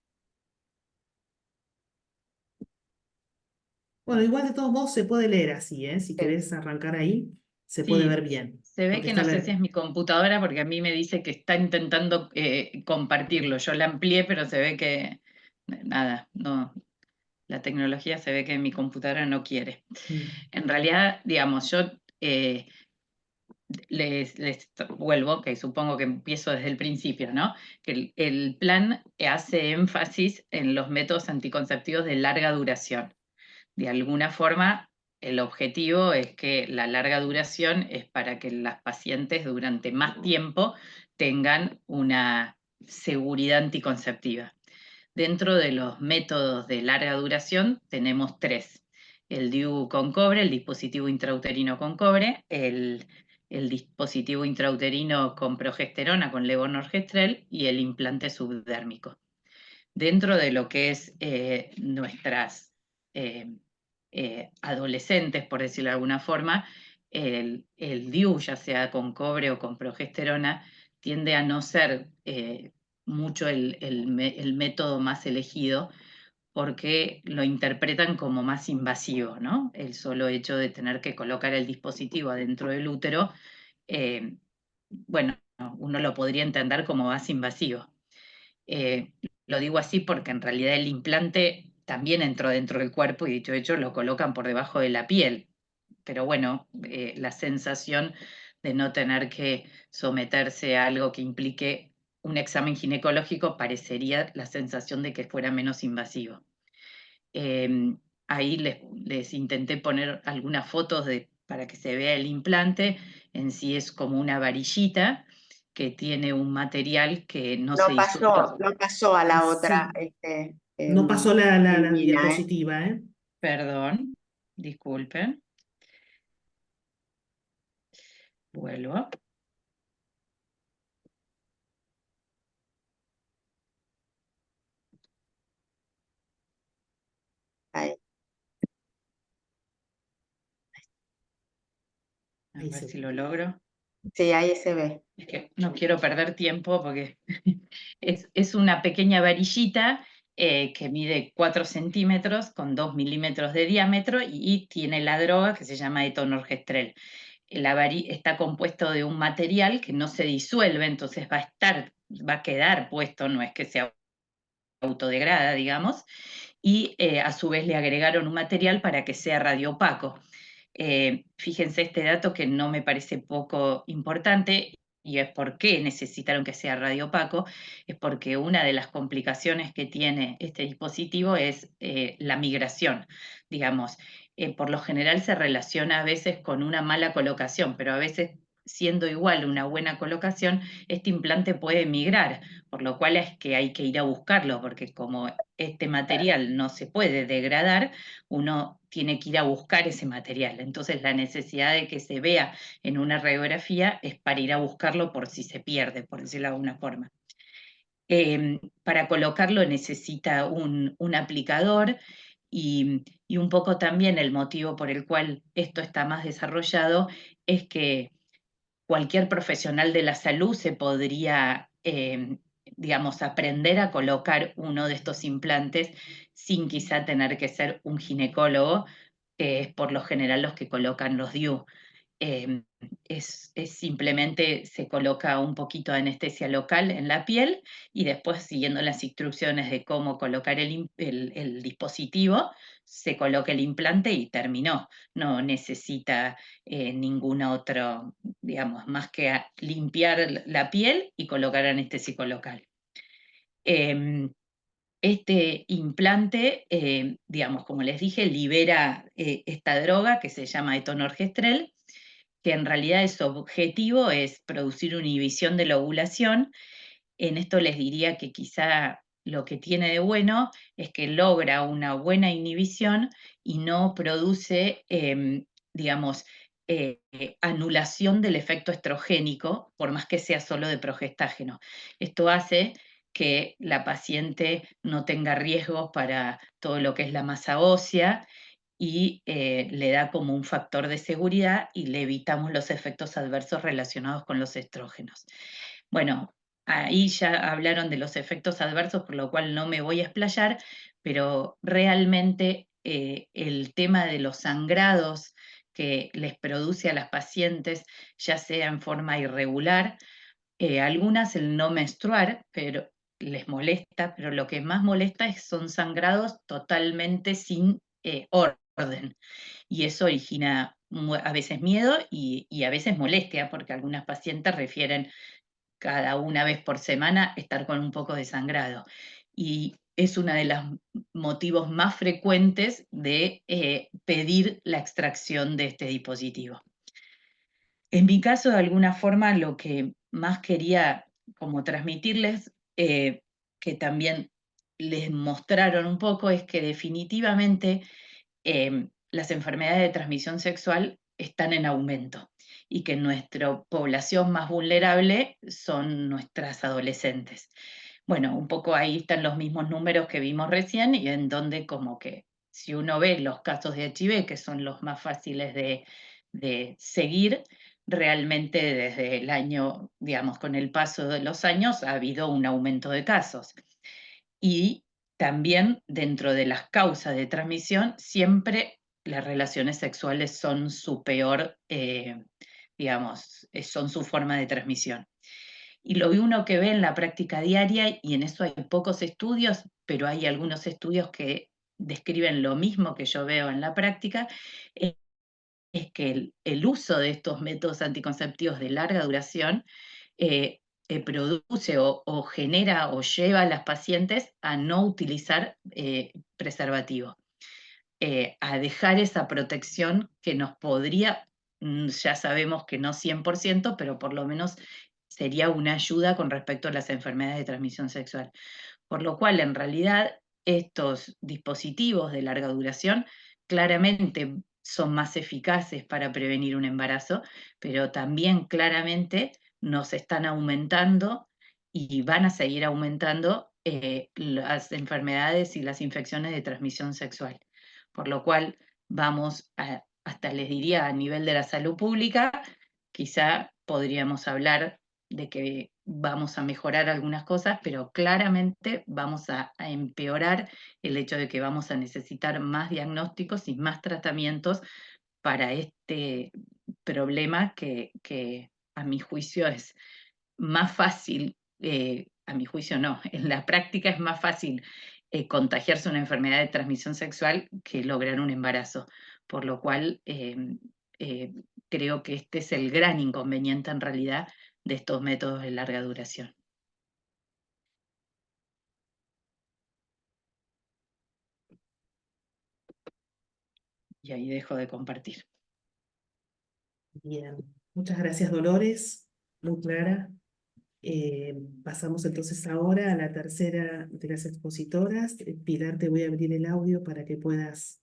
Bueno, igual de todos modos se puede leer así, ¿eh? Si querés arrancar ahí, se puede Sí, ver bien. se ve Porque que está no sé si es mi computadora porque a mí me dice que está intentando compartirlo. Yo la amplié, pero se ve que nada, no, la tecnología se ve que mi computadora no quiere. En realidad, digamos, yo les vuelvo, que supongo que empiezo desde el principio, ¿no? Que el plan hace énfasis en los métodos anticonceptivos de larga duración. De alguna forma, el objetivo es que la larga duración es para que las pacientes durante más tiempo tengan una seguridad anticonceptiva. Dentro de los métodos de larga duración tenemos tres: el DIU con cobre, el dispositivo intrauterino con cobre, el dispositivo intrauterino con progesterona, con levonorgestrel, y el implante subdérmico. Dentro de lo que es nuestras adolescentes, por decirlo de alguna forma, el DIU, ya sea con cobre o con progesterona, tiende a no ser mucho el método más elegido porque lo interpretan como más invasivo, ¿no? El solo hecho de tener que colocar el dispositivo adentro del útero, bueno, uno lo podría entender como más invasivo. Lo digo así porque en realidad el implante también entró dentro del cuerpo y dicho hecho lo colocan por debajo de la piel. Pero bueno, la sensación de no tener que someterse a algo que implique un examen ginecológico parecería la sensación de que fuera menos invasivo. Ahí les intenté poner algunas fotos para que se vea el implante. En sí es como una varillita que tiene un material que no se disuelve. No pasó a la otra, Sí, no pasó la Silvina, ¿eh? diapositiva, ¿eh? Perdón, disculpen. Vuelvo. A Ahí ver se si ve. lo logro. Sí, ahí se ve. Es que no quiero perder tiempo porque es una pequeña varillita que mide 4 centímetros con 2 milímetros de diámetro y tiene la droga que se llama etonorgestrel. Está compuesto de un material que no se disuelve, entonces va a quedar puesto, no es que se autodegrada, digamos, y a su vez le agregaron un material para que sea radiopaco. Fíjense este dato que no me parece poco importante, y es por qué necesitaron que sea radiopaco, es porque una de las complicaciones que tiene este dispositivo es la migración, digamos. Por lo general se relaciona a veces con una mala colocación, pero a veces siendo igual una buena colocación, este implante puede migrar, por lo cual es que hay que ir a buscarlo, porque como este material no se puede degradar, uno tiene que ir a buscar ese material. Entonces la necesidad de que se vea en una radiografía es para ir a buscarlo por si se pierde, por decirlo de alguna forma. Para colocarlo necesita un aplicador y un poco también el motivo por el cual esto está más desarrollado es que cualquier profesional de la salud se podría, digamos, aprender a colocar uno de estos implantes sin quizá tener que ser un ginecólogo, que es por lo general los que colocan los DIU. Es simplemente se coloca un poquito de anestesia local en la piel y después, siguiendo las instrucciones de cómo colocar el dispositivo, se coloca el implante y terminó. No necesita ningún otro, digamos, más que limpiar la piel y colocar anestésico local. Este implante, digamos, como les dije, libera esta droga que se llama etonorgestrel, que en realidad su objetivo es producir una inhibición de la ovulación. En esto les diría que quizá lo que tiene de bueno es que logra una buena inhibición y no produce, digamos, anulación del efecto estrogénico, por más que sea solo de progestágeno. Esto hace que la paciente no tenga riesgos para todo lo que es la masa ósea y le da como un factor de seguridad y le evitamos los efectos adversos relacionados con los estrógenos. Bueno, ahí ya hablaron de los efectos adversos, por lo cual no me voy a explayar, pero realmente el tema de los sangrados que les produce a las pacientes, ya sea en forma irregular, algunas el no menstruar, pero les molesta, pero lo que más molesta son sangrados totalmente sin orden. Y eso origina a veces miedo y a veces molestia, porque algunas pacientes refieren cada una vez por semana estar con un poco de sangrado. Y es uno de los motivos más frecuentes de pedir la extracción de este dispositivo. En mi caso, de alguna forma, lo que más quería como transmitirles, que también les mostraron un poco, es que definitivamente las enfermedades de transmisión sexual están en aumento y que nuestra población más vulnerable son nuestras adolescentes. Bueno, un poco ahí están los mismos números que vimos recién y en donde como que si uno ve los casos de HIV, que son los más fáciles de seguir, realmente desde el año, digamos, con el paso de los años ha habido un aumento de casos. Y también dentro de las causas de transmisión, siempre las relaciones sexuales son su peor, digamos, son su forma de transmisión. Y lo uno que ve en la práctica diaria, y en eso hay pocos estudios, pero hay algunos estudios que describen lo mismo que yo veo en la práctica, es que el uso de estos métodos anticonceptivos de larga duración produce o genera o lleva a las pacientes a no utilizar preservativo, a dejar esa protección que nos podría, ya sabemos que no 100%, pero por lo menos sería una ayuda con respecto a las enfermedades de transmisión sexual. Por lo cual, en realidad, estos dispositivos de larga duración claramente son más eficaces para prevenir un embarazo, pero también claramente nos están aumentando y van a seguir aumentando las enfermedades y las infecciones de transmisión sexual. Por lo cual vamos hasta les diría a nivel de la salud pública, quizá podríamos hablar de que vamos a mejorar algunas cosas, pero claramente vamos a empeorar el hecho de que vamos a necesitar más diagnósticos y más tratamientos para este problema que a mi juicio es más fácil, a mi juicio no, en la práctica es más fácil contagiarse una enfermedad de transmisión sexual que lograr un embarazo, por lo cual creo que este es el gran inconveniente en realidad de estos métodos de larga duración. Y ahí dejo de compartir. Bien, muchas gracias, Dolores, muy clara. Pasamos entonces ahora a la tercera de las expositoras. Pilar, te voy a abrir el audio para que puedas,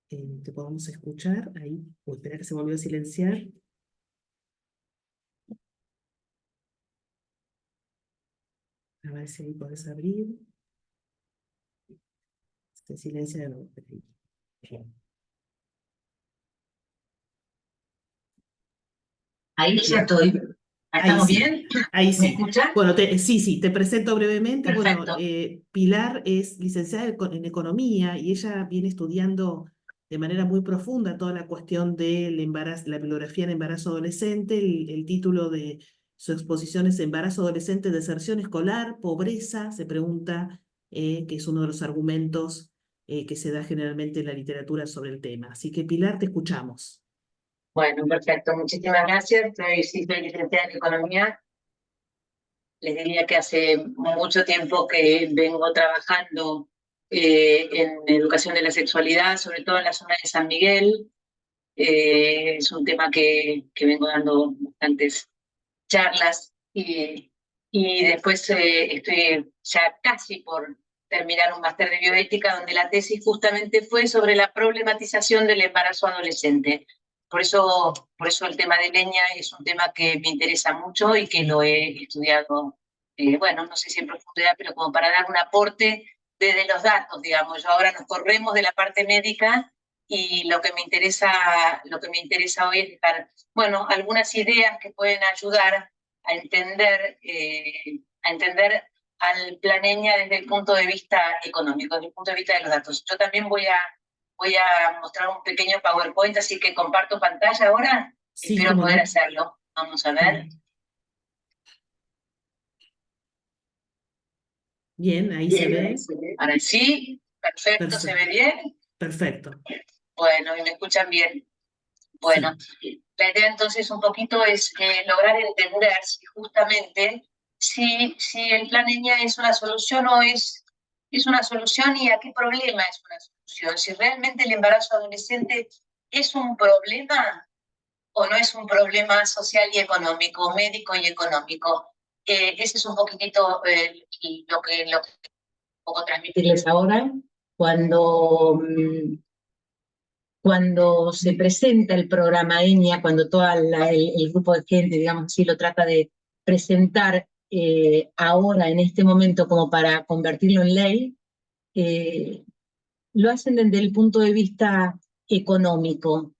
te podamos escuchar. Ahí, espera que se volvió a silenciar. A ver si ahí podés abrir. Se silencia de nuevo. Ahí ya estoy. Ahí ¿Estamos sí, bien? ahí ¿Me sí. escuchan? Bueno, sí, te presento brevemente. Bueno, Perfecto. Pilar es licenciada en Economía y ella viene estudiando de manera muy profunda toda la cuestión del embarazo, la bibliografía en embarazo adolescente. El título de su exposición es Embarazo adolescente, deserción escolar, pobreza, se pregunta, que es uno de los argumentos que se da generalmente en la literatura sobre el tema. Así que, Pilar, te escuchamos. Bueno, perfecto. Muchísimas gracias. Soy licenciada en Economía. Les diría que hace mucho tiempo que vengo trabajando en educación de la sexualidad, sobre todo en la zona de San Miguel. Es un tema que vengo dando bastantes charlas y después estoy ya casi por terminar un máster de bioética donde la tesis justamente fue sobre la problematización del embarazo adolescente. Por eso el tema de leña es un tema que me interesa mucho y que lo he estudiado, bueno, no sé si en profundidad, pero como para dar un aporte desde los datos, digamos. Yo ahora nos corremos de la parte médica y lo que me interesa hoy es dejar, bueno, algunas ideas que pueden ayudar a entender al planeña desde el punto de vista económico, desde el punto de vista de los datos. Yo también voy a mostrar un pequeño PowerPoint, así que comparto pantalla ahora. Sí, Espero cómo poder no. hacerlo. Vamos a ver. Bien, ahí se ve. Ahora sí, perfecto, ¿se ve bien? Perfecto. Bueno, y me escuchan bien. Bueno, la idea entonces un poquito es lograr entender si justamente si el plan EñA es una solución o es una solución y a qué problema es una solución. Si realmente el embarazo adolescente es un problema o no es un problema social y económico, médico y económico. Ese es un poquitito lo que puedo transmitirles ahora. Cuando se presenta el programa EñA, cuando todo el grupo de gente, digamos así, lo trata de presentar ahora, en este momento, como para convertirlo en ley, lo hacen desde el punto de vista económico,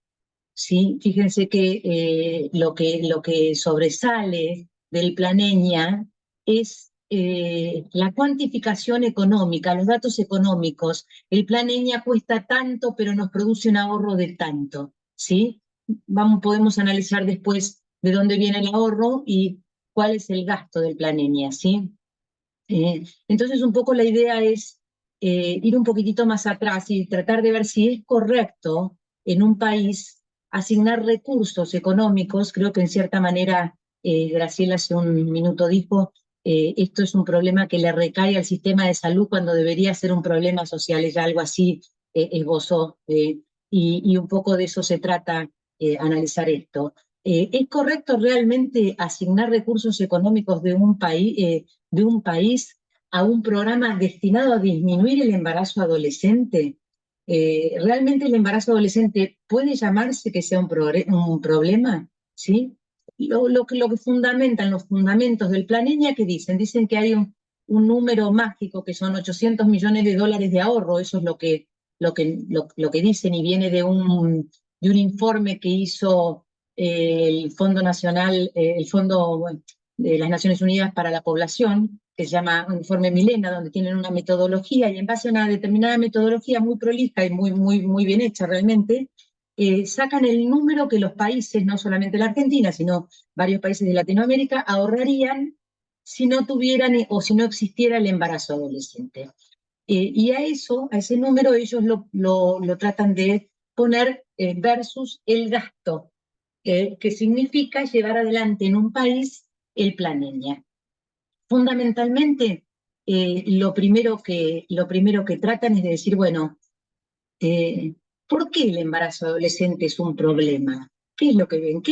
¿sí? Fíjense que lo que sobresale del plan EñA es la cuantificación económica, los datos económicos. El plan EñA cuesta tanto, pero nos produce un ahorro de tanto, ¿sí? Podemos analizar después de dónde viene el ahorro y cuál es el gasto del plan EñA, ¿sí? Entonces, un poco la idea es ir un poquitito más atrás y tratar de ver si es correcto en un país asignar recursos económicos. Creo que en cierta manera, Graciela hace un minuto dijo, esto es un problema que le recae al sistema de salud cuando debería ser un problema social, ella algo así esbozó, y un poco de eso se trata analizar esto. ¿Es correcto realmente asignar recursos económicos de un país a un programa destinado a disminuir el embarazo adolescente? ¿Realmente el embarazo adolescente puede llamarse que sea un problema? ¿Sí? Lo que fundamentan los fundamentos del plan EñA, ¿qué dicen? Dicen que hay un número mágico que son $800 millones de ahorro, eso es lo que lo que dicen, y viene de un informe que hizo el Fondo Nacional, el Fondo de las Naciones Unidas para la Población, que se llama Informe Milena, donde tienen una metodología, y en base a una determinada metodología muy prolija y muy bien hecha realmente, sacan el número que los países, no solamente la Argentina, sino varios países de Latinoamérica, ahorrarían si no tuvieran o si no existiera el embarazo adolescente. Y a ese número ellos lo tratan de poner versus el gasto, que significa llevar adelante en un país el Plan Niña. Fundamentalmente, lo primero que tratan es de decir, bueno, ¿por qué el embarazo adolescente es un problema? ¿Qué es lo que ven?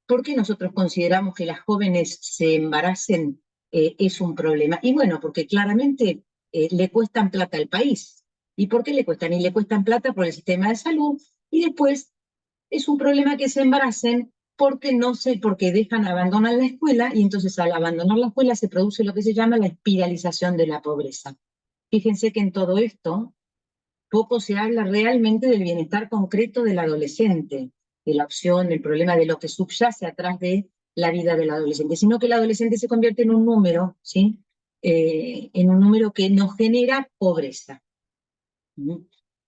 ¿Por qué nosotros consideramos que las jóvenes se embaracen es un problema? Y bueno, porque claramente le cuestan plata al país. ¿Y por qué le cuestan? Y le cuestan plata por el sistema de salud, y después es un problema que se embaracen porque abandonan la escuela, y entonces al abandonar la escuela se produce lo que se llama la espiralización de la pobreza. Fíjense que en todo esto poco se habla realmente del bienestar concreto del adolescente, de la opción, del problema, de lo que subyace atrás de la vida del adolescente, sino que el adolescente se convierte en un número, ¿sí? En un número que nos genera pobreza.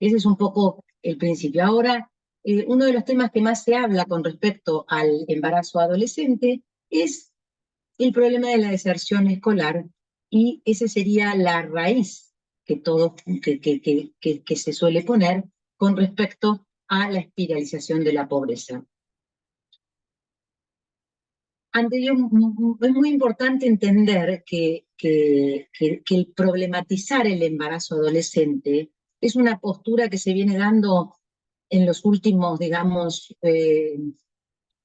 Ese es un poco el principio. Ahora, uno de los temas que más se habla con respecto al embarazo adolescente es el problema de la deserción escolar, y esa sería la raíz que se suele poner con respecto a la espiralización de la pobreza. Ante ello, es muy importante entender que el problematizar el embarazo adolescente es una postura que se viene dando en los últimos, digamos,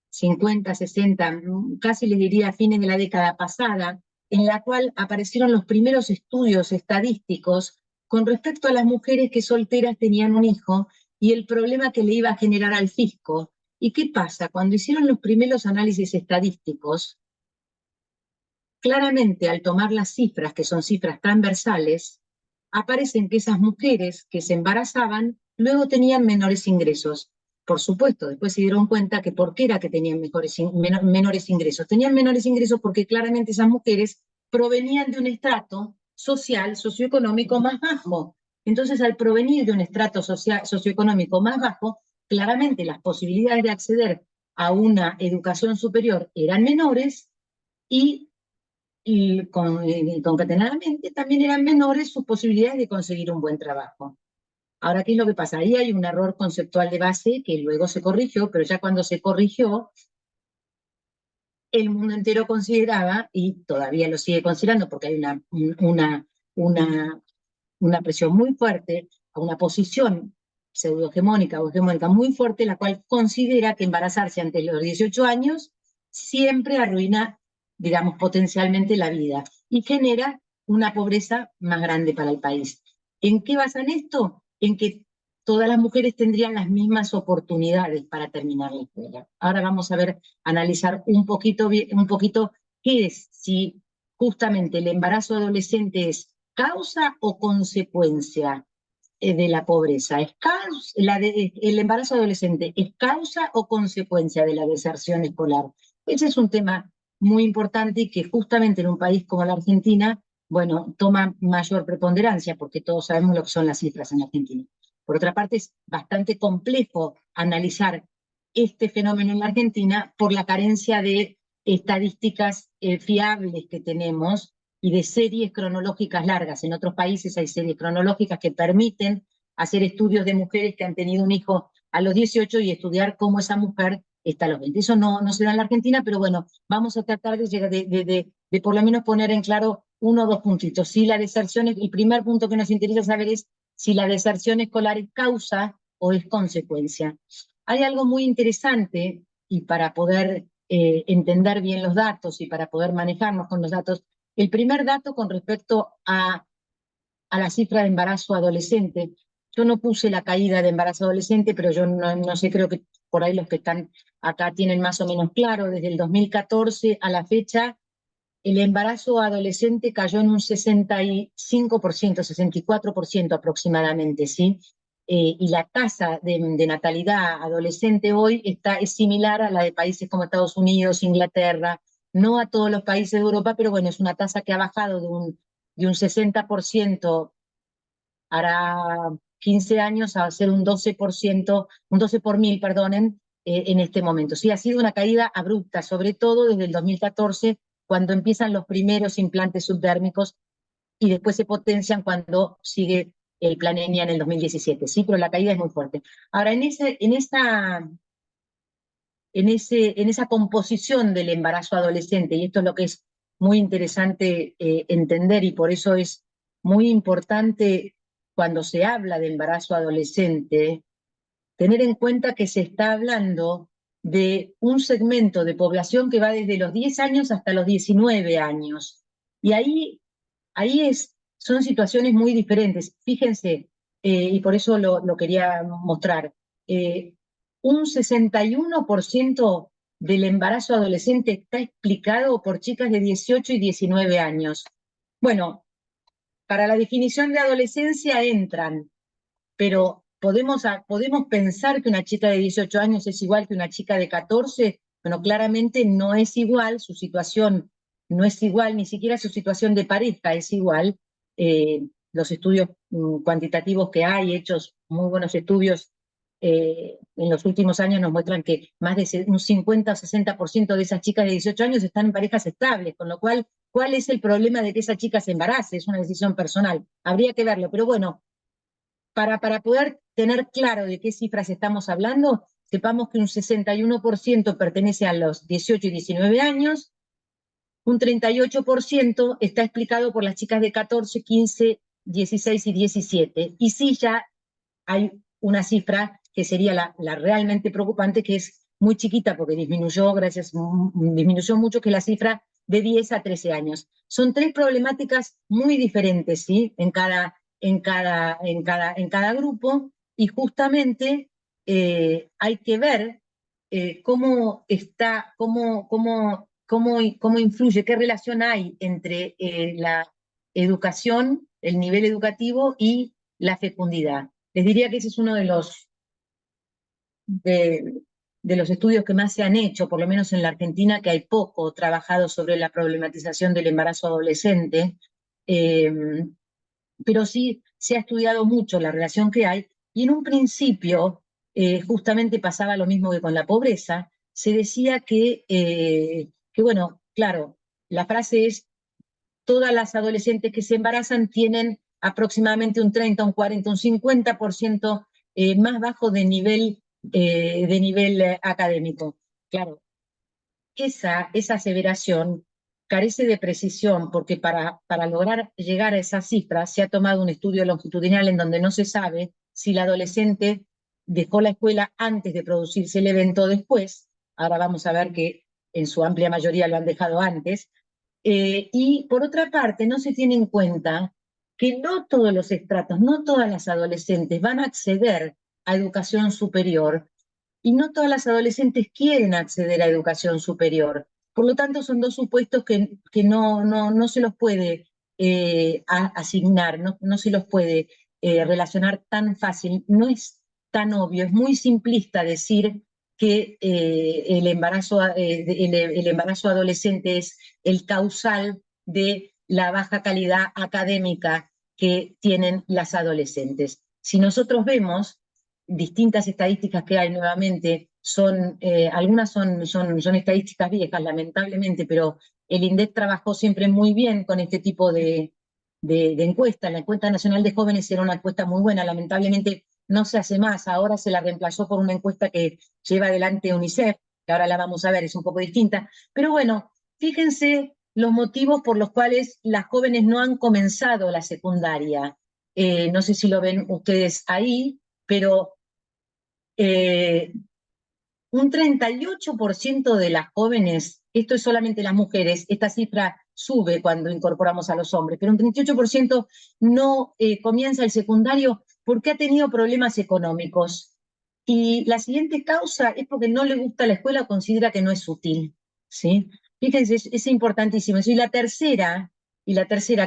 50, 60, casi les diría a fines de la década pasada, en la cual aparecieron los primeros estudios estadísticos con respecto a las mujeres que solteras tenían un hijo y el problema que le iba a generar al fisco. ¿Y qué pasa? Cuando hicieron los primeros análisis estadísticos, claramente al tomar las cifras, que son cifras transversales, aparecen que esas mujeres que se embarazaban luego tenían menores ingresos. Por supuesto, después se dieron cuenta que por qué era que tenían menores ingresos. Tenían menores ingresos porque claramente esas mujeres provenían de un estrato social, socioeconómico más bajo. Entonces, al provenir de un estrato socioeconómico más bajo, claramente las posibilidades de acceder a una educación superior eran menores, y concatenadamente también eran menores sus posibilidades de conseguir un buen trabajo. Ahora, ¿qué es lo que pasa? Ahí hay un error conceptual de base que luego se corrigió, pero ya cuando se corrigió, el mundo entero consideraba, y todavía lo sigue considerando porque hay una presión muy fuerte a una posición pseudohegemónica o hegemónica muy fuerte, la cual considera que embarazarse antes de los 18 años siempre arruina, digamos, potencialmente la vida y genera una pobreza más grande para el país. ¿En qué basan esto? En que todas las mujeres tendrían las mismas oportunidades para terminar la escuela. Ahora vamos a analizar un poquito qué es, si justamente el embarazo adolescente es causa o consecuencia de la pobreza. ¿El embarazo adolescente es causa o consecuencia de la deserción escolar? Ese es un tema muy importante y que justamente en un país como la Argentina, bueno, toma mayor preponderancia porque todos sabemos lo que son las cifras en Argentina. Por otra parte, es bastante complejo analizar este fenómeno en la Argentina por la carencia de estadísticas fiables que tenemos y de series cronológicas largas. En otros países hay series cronológicas que permiten hacer estudios de mujeres que han tenido un hijo a los 18 y estudiar cómo esa mujer está a los 20. Eso no se da en la Argentina, pero bueno, vamos a tratar de por lo menos poner en claro uno o dos puntitos. Si la deserción, el primer punto que nos interesa saber es si la deserción escolar es causa o es consecuencia. Hay algo muy interesante, y para poder entender bien los datos y para poder manejarnos con los datos, el primer dato con respecto a la cifra de embarazo adolescente. Yo no puse la caída de embarazo adolescente, pero yo no sé, creo que por ahí los que están acá tienen más o menos claro, desde el 2014 a la fecha el embarazo adolescente cayó en un 65%, 64% aproximadamente, ¿sí? Y la tasa de natalidad adolescente hoy es similar a la de países como Estados Unidos, Inglaterra, no a todos los países de Europa, pero bueno, es una tasa que ha bajado de un 60% hará 15 años a ser un 12%, un 12 por mil, perdonen, en este momento. Sí, ha sido una caída abrupta, sobre todo desde el 2014, cuando empiezan los primeros implantes subdérmicos y después se potencian cuando sigue el plan ENIA en el 2017, sí, pero la caída es muy fuerte. Ahora, en esa composición del embarazo adolescente, y esto es lo que es muy interesante entender, y por eso es muy importante cuando se habla de embarazo adolescente, tener en cuenta que se está hablando de un segmento de población que va desde los 10 años hasta los 19 años. Y son situaciones muy diferentes. Fíjense, y por eso lo quería mostrar, un 61% del embarazo adolescente está explicado por chicas de 18 y 19 años. Bueno, para la definición de adolescencia entran, pero ¿podemos pensar que una chica de 18 años es igual que una chica de 14? Bueno, claramente no es igual, su situación no es igual, ni siquiera su situación de pareja es igual. Los estudios cuantitativos que hay, hechos muy buenos estudios en los últimos años, nos muestran que más de un 50 o 60% de esas chicas de 18 años están en parejas estables, con lo cual, ¿cuál es el problema de que esa chica se embarace? Es una decisión personal, habría que verlo, pero bueno, para poder tener claro de qué cifras estamos hablando, sepamos que un 61% pertenece a los 18 y 19 años, un 38% está explicado por las chicas de 14, 15, 16 y 17. Y sí, ya hay una cifra que sería la realmente preocupante, que es muy chiquita porque disminuyó mucho, que es la cifra de 10 a 13 años. Son tres problemáticas muy diferentes, ¿sí? En cada grupo, y justamente hay que ver cómo influye, qué relación hay entre la educación, el nivel educativo y la fecundidad. Les diría que ese es uno de los estudios que más se han hecho, por lo menos en la Argentina, que hay poco trabajado sobre la problematización del embarazo adolescente, pero sí se ha estudiado mucho la relación que hay, y en un principio justamente pasaba lo mismo que con la pobreza. Se decía que bueno, claro, la frase es: todas las adolescentes que se embarazan tienen aproximadamente un 30, un 40, un 50% más bajo de nivel académico. Claro, esa aseveración carece de precisión, porque para lograr llegar a esa cifra se ha tomado un estudio longitudinal en donde no se sabe si la adolescente dejó la escuela antes de producirse el evento o después. Ahora vamos a ver que en su amplia mayoría lo han dejado antes. Y por otra parte, no se tiene en cuenta que no todos los estratos, no todas las adolescentes van a acceder a educación superior, y no todas las adolescentes quieren acceder a educación superior. Por lo tanto, son dos supuestos que no se los puede asignar, no se los puede relacionar tan fácil. No es tan obvio, es muy simplista decir que el embarazo adolescente es el causal de la baja calidad académica que tienen las adolescentes. Si nosotros vemos distintas estadísticas que hay, nuevamente, algunas son estadísticas viejas, lamentablemente, pero el INDEC trabajó siempre muy bien con este tipo de encuestas. La encuesta nacional de jóvenes era una encuesta muy buena, lamentablemente no se hace más, ahora se la reemplazó por una encuesta que lleva adelante UNICEF, que ahora la vamos a ver, es un poco distinta, pero bueno, fíjense los motivos por los cuales las jóvenes no han comenzado la secundaria. No sé si lo ven ustedes ahí, pero un 38% de las jóvenes, esto es solamente las mujeres, esta cifra sube cuando incorporamos a los hombres, pero un 38% no comienza el secundario porque ha tenido problemas económicos. Y la siguiente causa es porque no le gusta la escuela o considera que no es útil, ¿sí? Fíjense, es importantísimo. Y la tercera,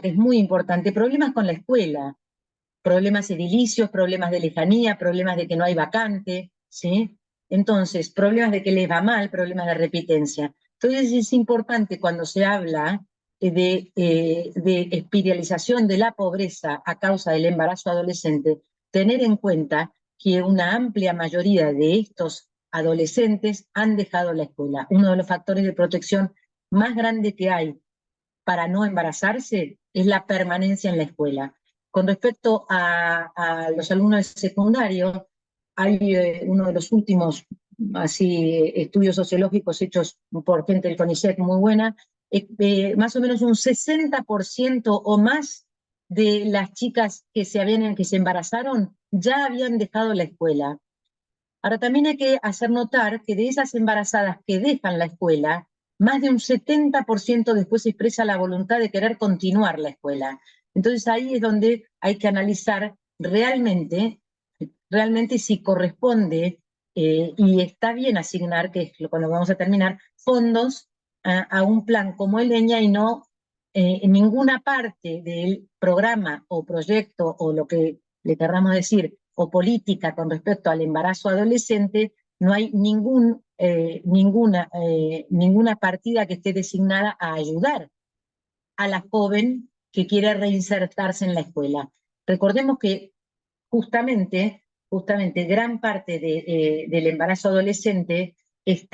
que es muy importante, problemas con la escuela, problemas edilicios, problemas de lejanía, problemas de que no hay vacante, ¿sí? Entonces, problemas de que les va mal, problemas de repitencia. Entonces es importante cuando se habla de espiralización de la pobreza a causa del embarazo adolescente, tener en cuenta que una amplia mayoría de estos adolescentes han dejado la escuela. Uno de los factores de protección más grande que hay para no embarazarse es la permanencia en la escuela. Con respecto a los alumnos de secundario, hay uno de los últimos así, estudios sociológicos hechos por gente del CONICET muy buena, más o menos un 60% o más de las chicas que se embarazaron ya habían dejado la escuela. Ahora también hay que hacer notar que de esas embarazadas que dejan la escuela, más de un 70% después expresa la voluntad de querer continuar la escuela. Entonces ahí es donde hay que analizar realmente si corresponde y está bien asignar, que es con lo que vamos a terminar, fondos a un plan como el ENIA y no en ninguna parte del programa o proyecto o lo que le querramos decir, o política con respecto al embarazo adolescente, no hay ninguna partida que esté designada a ayudar a la joven que quiere reinsertarse en la escuela. Recordemos que justamente gran parte del embarazo adolescente se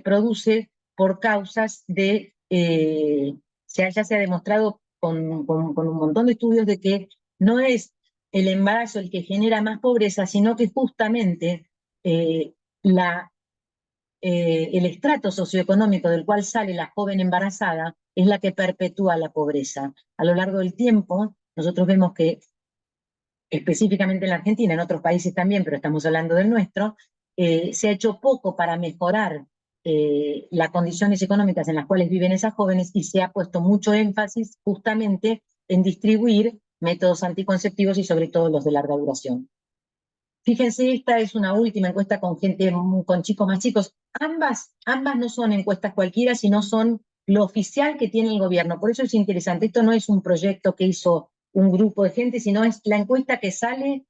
produce por causas ya se ha demostrado con un montón de estudios de que no es el embarazo el que genera más pobreza, sino que justamente eh, el estrato socioeconómico del cual sale la joven embarazada es la que perpetúa la pobreza. A lo largo del tiempo, nosotros vemos que específicamente en la Argentina, en otros países también, pero estamos hablando del nuestro, se ha hecho poco para mejorar las condiciones económicas en las cuales viven esas jóvenes y se ha puesto mucho énfasis justamente en distribuir métodos anticonceptivos y sobre todo los de larga duración. Fíjense, esta es una última encuesta con chicos más chicos. Ambas no son encuestas cualquiera, sino son lo oficial que tiene el gobierno. Por eso es interesante. Esto no es un proyecto que hizo un grupo de gente, sino es la encuesta que sale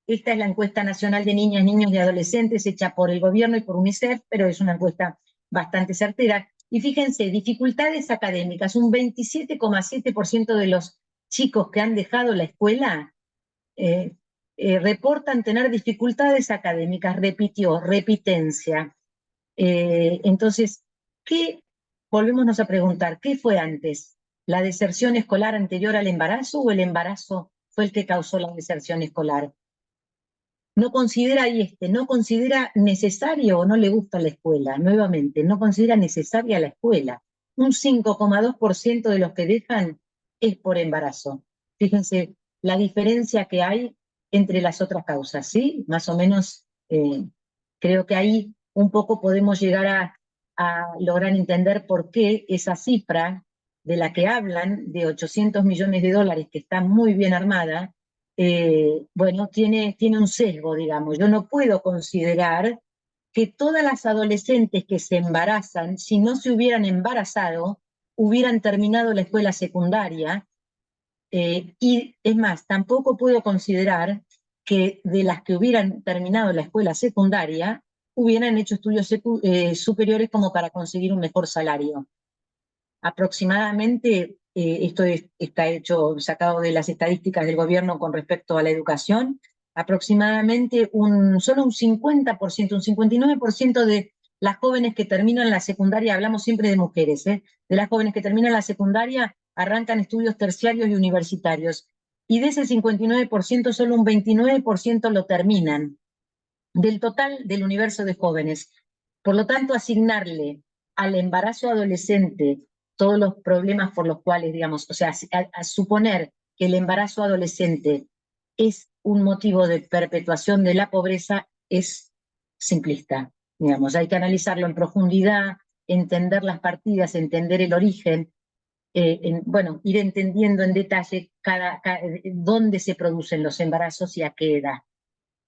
esta es la encuesta nacional de niñas, niños y adolescentes hecha por el gobierno y por UNICEF, pero es una encuesta bastante certera. Y fíjense, dificultades académicas. Un 27,7% de los chicos que han dejado la escuela reportan tener dificultades académicas, repitencia. Entonces, volvémonos a preguntar, ¿qué fue antes? ¿La deserción escolar anterior al embarazo o el embarazo fue el que causó la deserción escolar? No considera necesario o no le gusta la escuela, nuevamente, no considera necesaria la escuela. Un 5,2% de los que dejan es por embarazo. Fíjense la diferencia que hay entre las otras causas, ¿sí? Más o menos creo que ahí un poco podemos llegar a lograr entender por qué esa cifra de la que hablan, de 800 millones de dólares, que está muy bien armada, bueno, tiene un sesgo, digamos. Yo no puedo considerar que todas las adolescentes que se embarazan, si no se hubieran embarazado, hubieran terminado la escuela secundaria, y es más, tampoco puedo considerar que de las que hubieran terminado la escuela secundaria, hubieran hecho estudios superiores como para conseguir un mejor salario. Aproximadamente, esto está sacado de las estadísticas del gobierno con respecto a la educación, aproximadamente solo un 50%, un 59% de las jóvenes que terminan la secundaria, hablamos siempre de mujeres, de las jóvenes que terminan la secundaria arrancan estudios terciarios y universitarios, y de ese 59% solo un 29% lo terminan, del total del universo de jóvenes. Por lo tanto, asignarle al embarazo adolescente todos los problemas por los cuales, digamos, o sea, a suponer que el embarazo adolescente es un motivo de perpetuación de la pobreza es simplista, digamos. Hay que analizarlo en profundidad, entender las partidas, entender el origen, bueno, ir entendiendo en detalle dónde se producen los embarazos y a qué edad.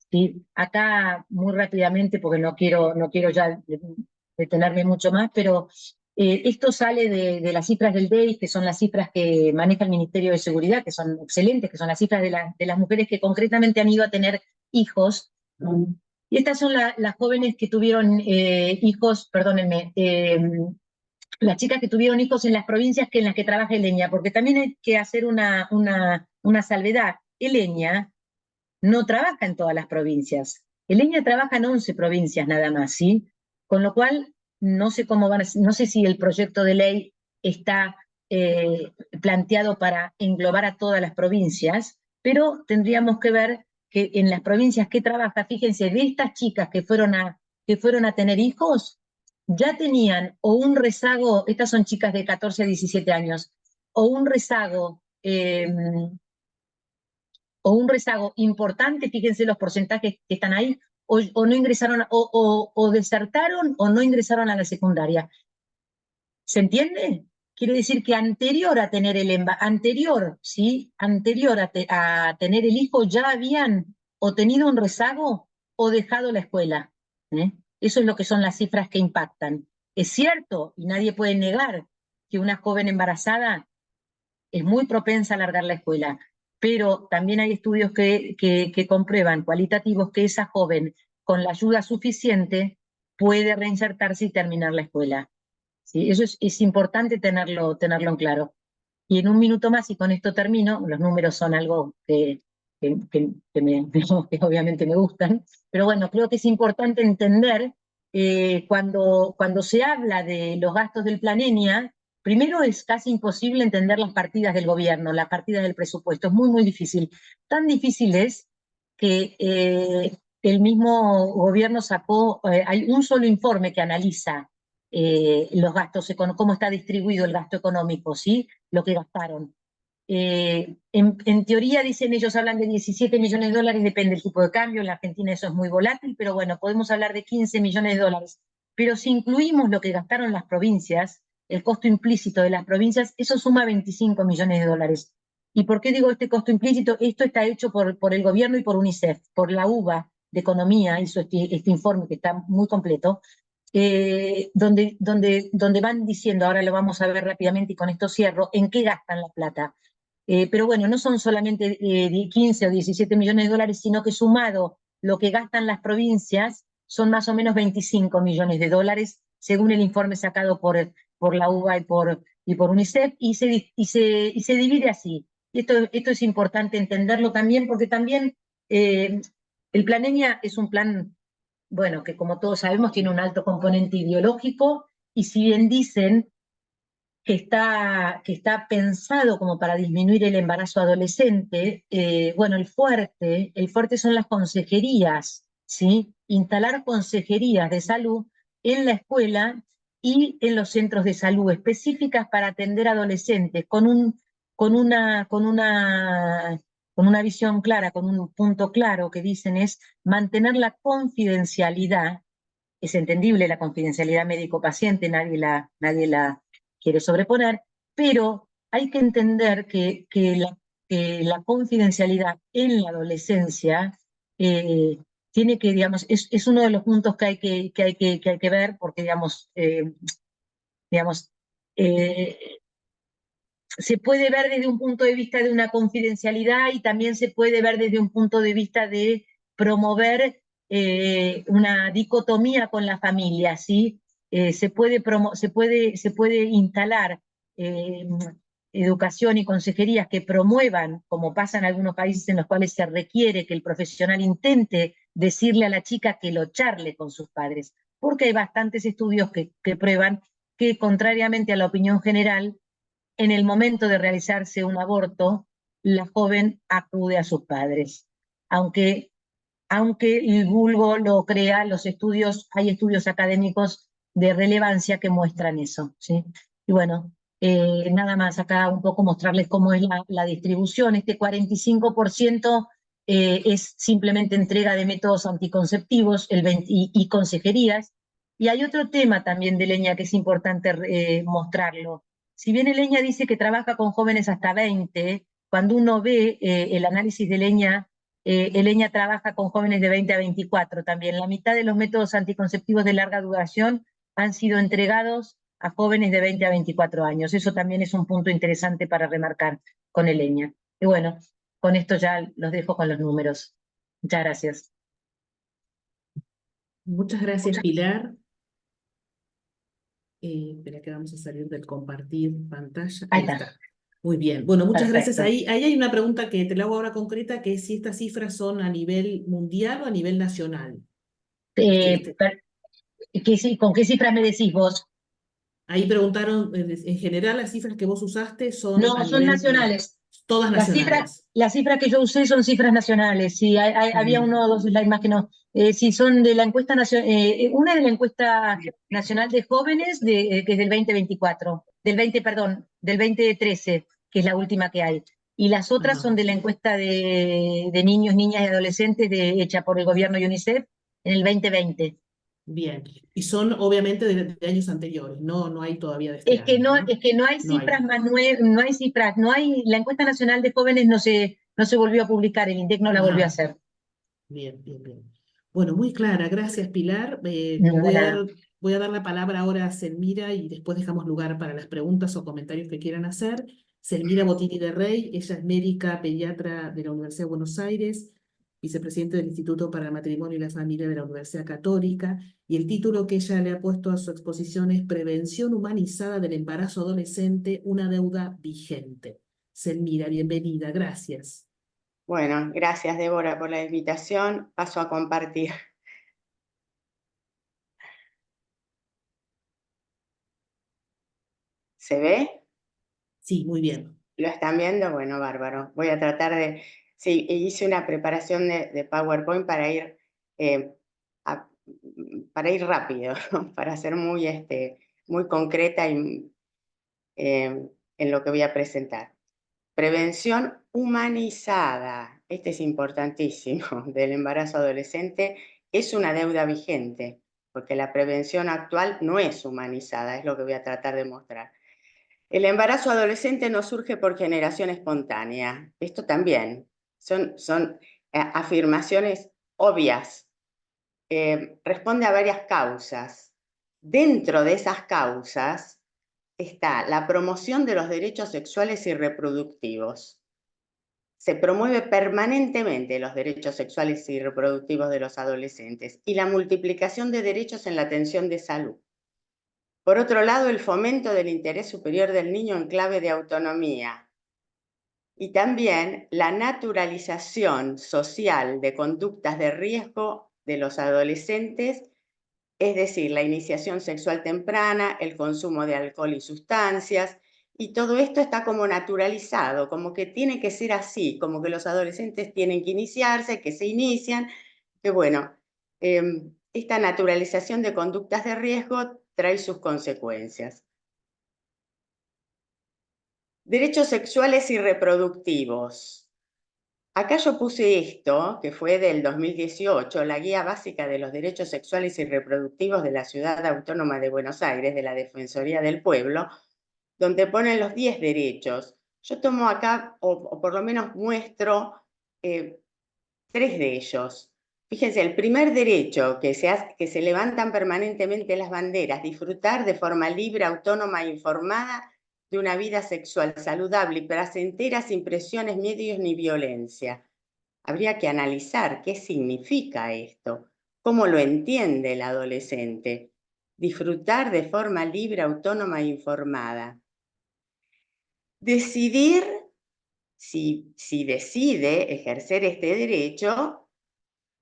¿Sí? Acá, muy rápidamente, porque no quiero ya detenerme mucho más, pero esto sale de las cifras del DEI, que son las cifras que maneja el Ministerio de Seguridad, que son excelentes, que son las cifras de las mujeres que concretamente han ido a tener hijos. Y estas son las jóvenes que tuvieron hijos, perdónenme, las chicas que tuvieron hijos en las provincias en las que trabaja Eleña, porque también hay que hacer una salvedad. Eleña no trabaja en todas las provincias. Eleña trabaja en 11 provincias nada más, ¿sí? Con lo cual, no sé cómo no sé si el proyecto de ley está planteado para englobar a todas las provincias, pero tendríamos que ver que en las provincias que trabaja, fíjense, de estas chicas que fueron a tener hijos, ya tenían o un rezago, estas son chicas de 14 a 17 años, o un rezago importante, fíjense los porcentajes que están ahí, o no ingresaron, o desertaron o no ingresaron a la secundaria. ¿Se entiende? Quiere decir que anterior a tener anterior a tener el hijo, ya habían o tenido un rezago o dejado la escuela. Eso es lo que son las cifras que impactan. Es cierto, y nadie puede negar, que una joven embarazada es muy propensa a largar la escuela, pero también hay estudios que comprueban, cualitativos, que esa joven, con la ayuda suficiente, puede reinsertarse y terminar la escuela. ¿Sí? Eso es importante tenerlo en claro. Y en un minuto más, y con esto termino, los números son algo que obviamente me gustan, pero bueno, creo que es importante entender cuando se habla de los gastos del Plan Enia, primero es casi imposible entender las partidas del gobierno, las partidas del presupuesto, es muy, muy difícil. Tan difícil es que el mismo gobierno sacó, hay un solo informe que analiza los gastos, cómo está distribuido el gasto económico, ¿sí? Lo que gastaron. En teoría, dicen ellos, hablan de 17 millones de dólares, depende del tipo de cambio, en la Argentina eso es muy volátil, pero bueno, podemos hablar de 15 millones de dólares. Pero si incluimos lo que gastaron las provincias, el costo implícito de las provincias, eso suma 25 millones de dólares. ¿Y por qué digo este costo implícito? Esto está hecho por el gobierno y por UNICEF, por la UBA de Economía, hizo este informe que está muy completo, donde van diciendo, ahora lo vamos a ver rápidamente y con esto cierro, en qué gastan la plata. Pero bueno, no son solamente 15 o 17 millones de dólares, sino que sumado lo que gastan las provincias, son más o menos 25 millones de dólares, según el informe sacado por la UBA y por UNICEF, y se divide así. Esto es importante entenderlo también, porque también el Plan Enia es un plan, bueno, que como todos sabemos tiene un alto componente ideológico, y si bien dicen que está pensado como para disminuir el embarazo adolescente, bueno, el fuerte son las consejerías, ¿sí? Instalar consejerías de salud en la escuela y en los centros de salud específicas para atender adolescentes con una visión clara, con un punto claro que dicen es mantener la confidencialidad. Es entendible la confidencialidad médico-paciente, nadie la quiere sobreponer, pero hay que entender que la confidencialidad en la adolescencia tiene que, digamos, es uno de los puntos que hay que ver, porque, digamos, se puede ver desde un punto de vista de una confidencialidad y también se puede ver desde un punto de vista de promover una dicotomía con la familia, ¿sí? Se puede instalar educación y consejerías que promuevan, como pasa en algunos países en los cuales se requiere que el profesional intente decirle a la chica que lo charle con sus padres, porque hay bastantes estudios que prueban que, contrariamente a la opinión general, en el momento de realizarse un aborto, la joven acude a sus padres. Aunque el vulgo lo crea, hay estudios académicos de relevancia que muestran eso, ¿sí? Y bueno, nada más acá un poco mostrarles cómo es la distribución. Este 45% es simplemente entrega de métodos anticonceptivos y consejerías. Y hay otro tema también de Leña que es importante mostrarlo. Si bien Leña dice que trabaja con jóvenes hasta 20, cuando uno ve el análisis de Leña, Eleña trabaja con jóvenes de 20 a 24 también. La mitad de los métodos anticonceptivos de larga duración han sido entregados a jóvenes de 20 a 24 años. Eso también es un punto interesante para remarcar con Eleña. Y bueno, con esto ya los dejo con los números. Muchas gracias. Muchas gracias, Pilar. Espera que vamos a salir del compartir pantalla. Ahí Ahí está. está. Muy bien. Bueno, muchas gracias. Perfecto. Ahí hay una pregunta que te la hago ahora concreta, que es si estas cifras son a nivel mundial o a nivel nacional. Este, ¿Con qué cifras me decís vos? Ahí preguntaron, en general las cifras que vos usaste son a No, son nivel, nacionales. todas nacionales. Las cifras que yo usé son cifras nacionales. Sí, había Bien. uno o dos slides más que no. Sí, son de la encuesta nacional, una de la encuesta nacional de jóvenes, que es del 2024, del 2013, que es la última que hay. Y las otras Ajá. son de la encuesta de niños, niñas y adolescentes hecha por el gobierno y UNICEF en el 2020. Bien. Y son obviamente de años anteriores, no hay todavía de este Es que año, no, ¿no? es que no hay No hay. cifras más nuevas, la encuesta nacional de jóvenes no se volvió a publicar, el INDEC no la volvió a Ajá. hacer. Bien, bien, bien. Bueno, muy clara. Gracias, Pilar. No, nada. Voy a dar la palabra ahora a Selmira y después dejamos lugar para las preguntas o comentarios que quieran hacer. Selmira Botini de Rey, ella es médica pediatra de la Universidad de Buenos Aires, vicepresidente del Instituto para el Matrimonio y la Familia de la Universidad Católica, y el título que ella le ha puesto a su exposición es Prevención humanizada del embarazo adolescente, una deuda vigente. Selmira, bienvenida, gracias. Bueno, gracias Débora por la invitación. Paso a compartir. ¿Se ve? Sí, muy bien. ¿Lo están viendo? Bueno, bárbaro. Voy a tratar de... Sí, hice una preparación de PowerPoint para ir, para ir rápido, ¿no? Para ser muy concreta en lo que voy a presentar. Prevención humanizada, este es importantísimo, del embarazo adolescente, es una deuda vigente, porque la prevención actual no es humanizada, es lo que voy a tratar de mostrar. El embarazo adolescente no surge por generación espontánea, esto también, son afirmaciones obvias, responde a varias causas. Dentro de esas causas está la promoción de los derechos sexuales y reproductivos. Se promueve permanentemente los derechos sexuales y reproductivos de los adolescentes y la multiplicación de derechos en la atención de salud. Por otro lado, el fomento del interés superior del niño en clave de autonomía y también la naturalización social de conductas de riesgo de los adolescentes, es decir, la iniciación sexual temprana, el consumo de alcohol y sustancias, y todo esto está como naturalizado, como que tiene que ser así, como que los adolescentes tienen que iniciarse, que se inician, que bueno, esta naturalización de conductas de riesgo trae sus consecuencias. Derechos sexuales y reproductivos. Acá yo puse esto, que fue del 2018, la Guía Básica de los Derechos Sexuales y Reproductivos de la Ciudad Autónoma de Buenos Aires, de la Defensoría del Pueblo, donde ponen los 10 derechos. Yo tomo acá, o por lo menos muestro, 3 de ellos. Fíjense, el primer derecho que se levantan permanentemente las banderas, disfrutar de forma libre, autónoma e informada de una vida sexual saludable y placentera sin presiones, medios ni violencia. Habría que analizar qué significa esto, cómo lo entiende el adolescente. Disfrutar de forma libre, autónoma e informada. Decidir, si decide ejercer este derecho,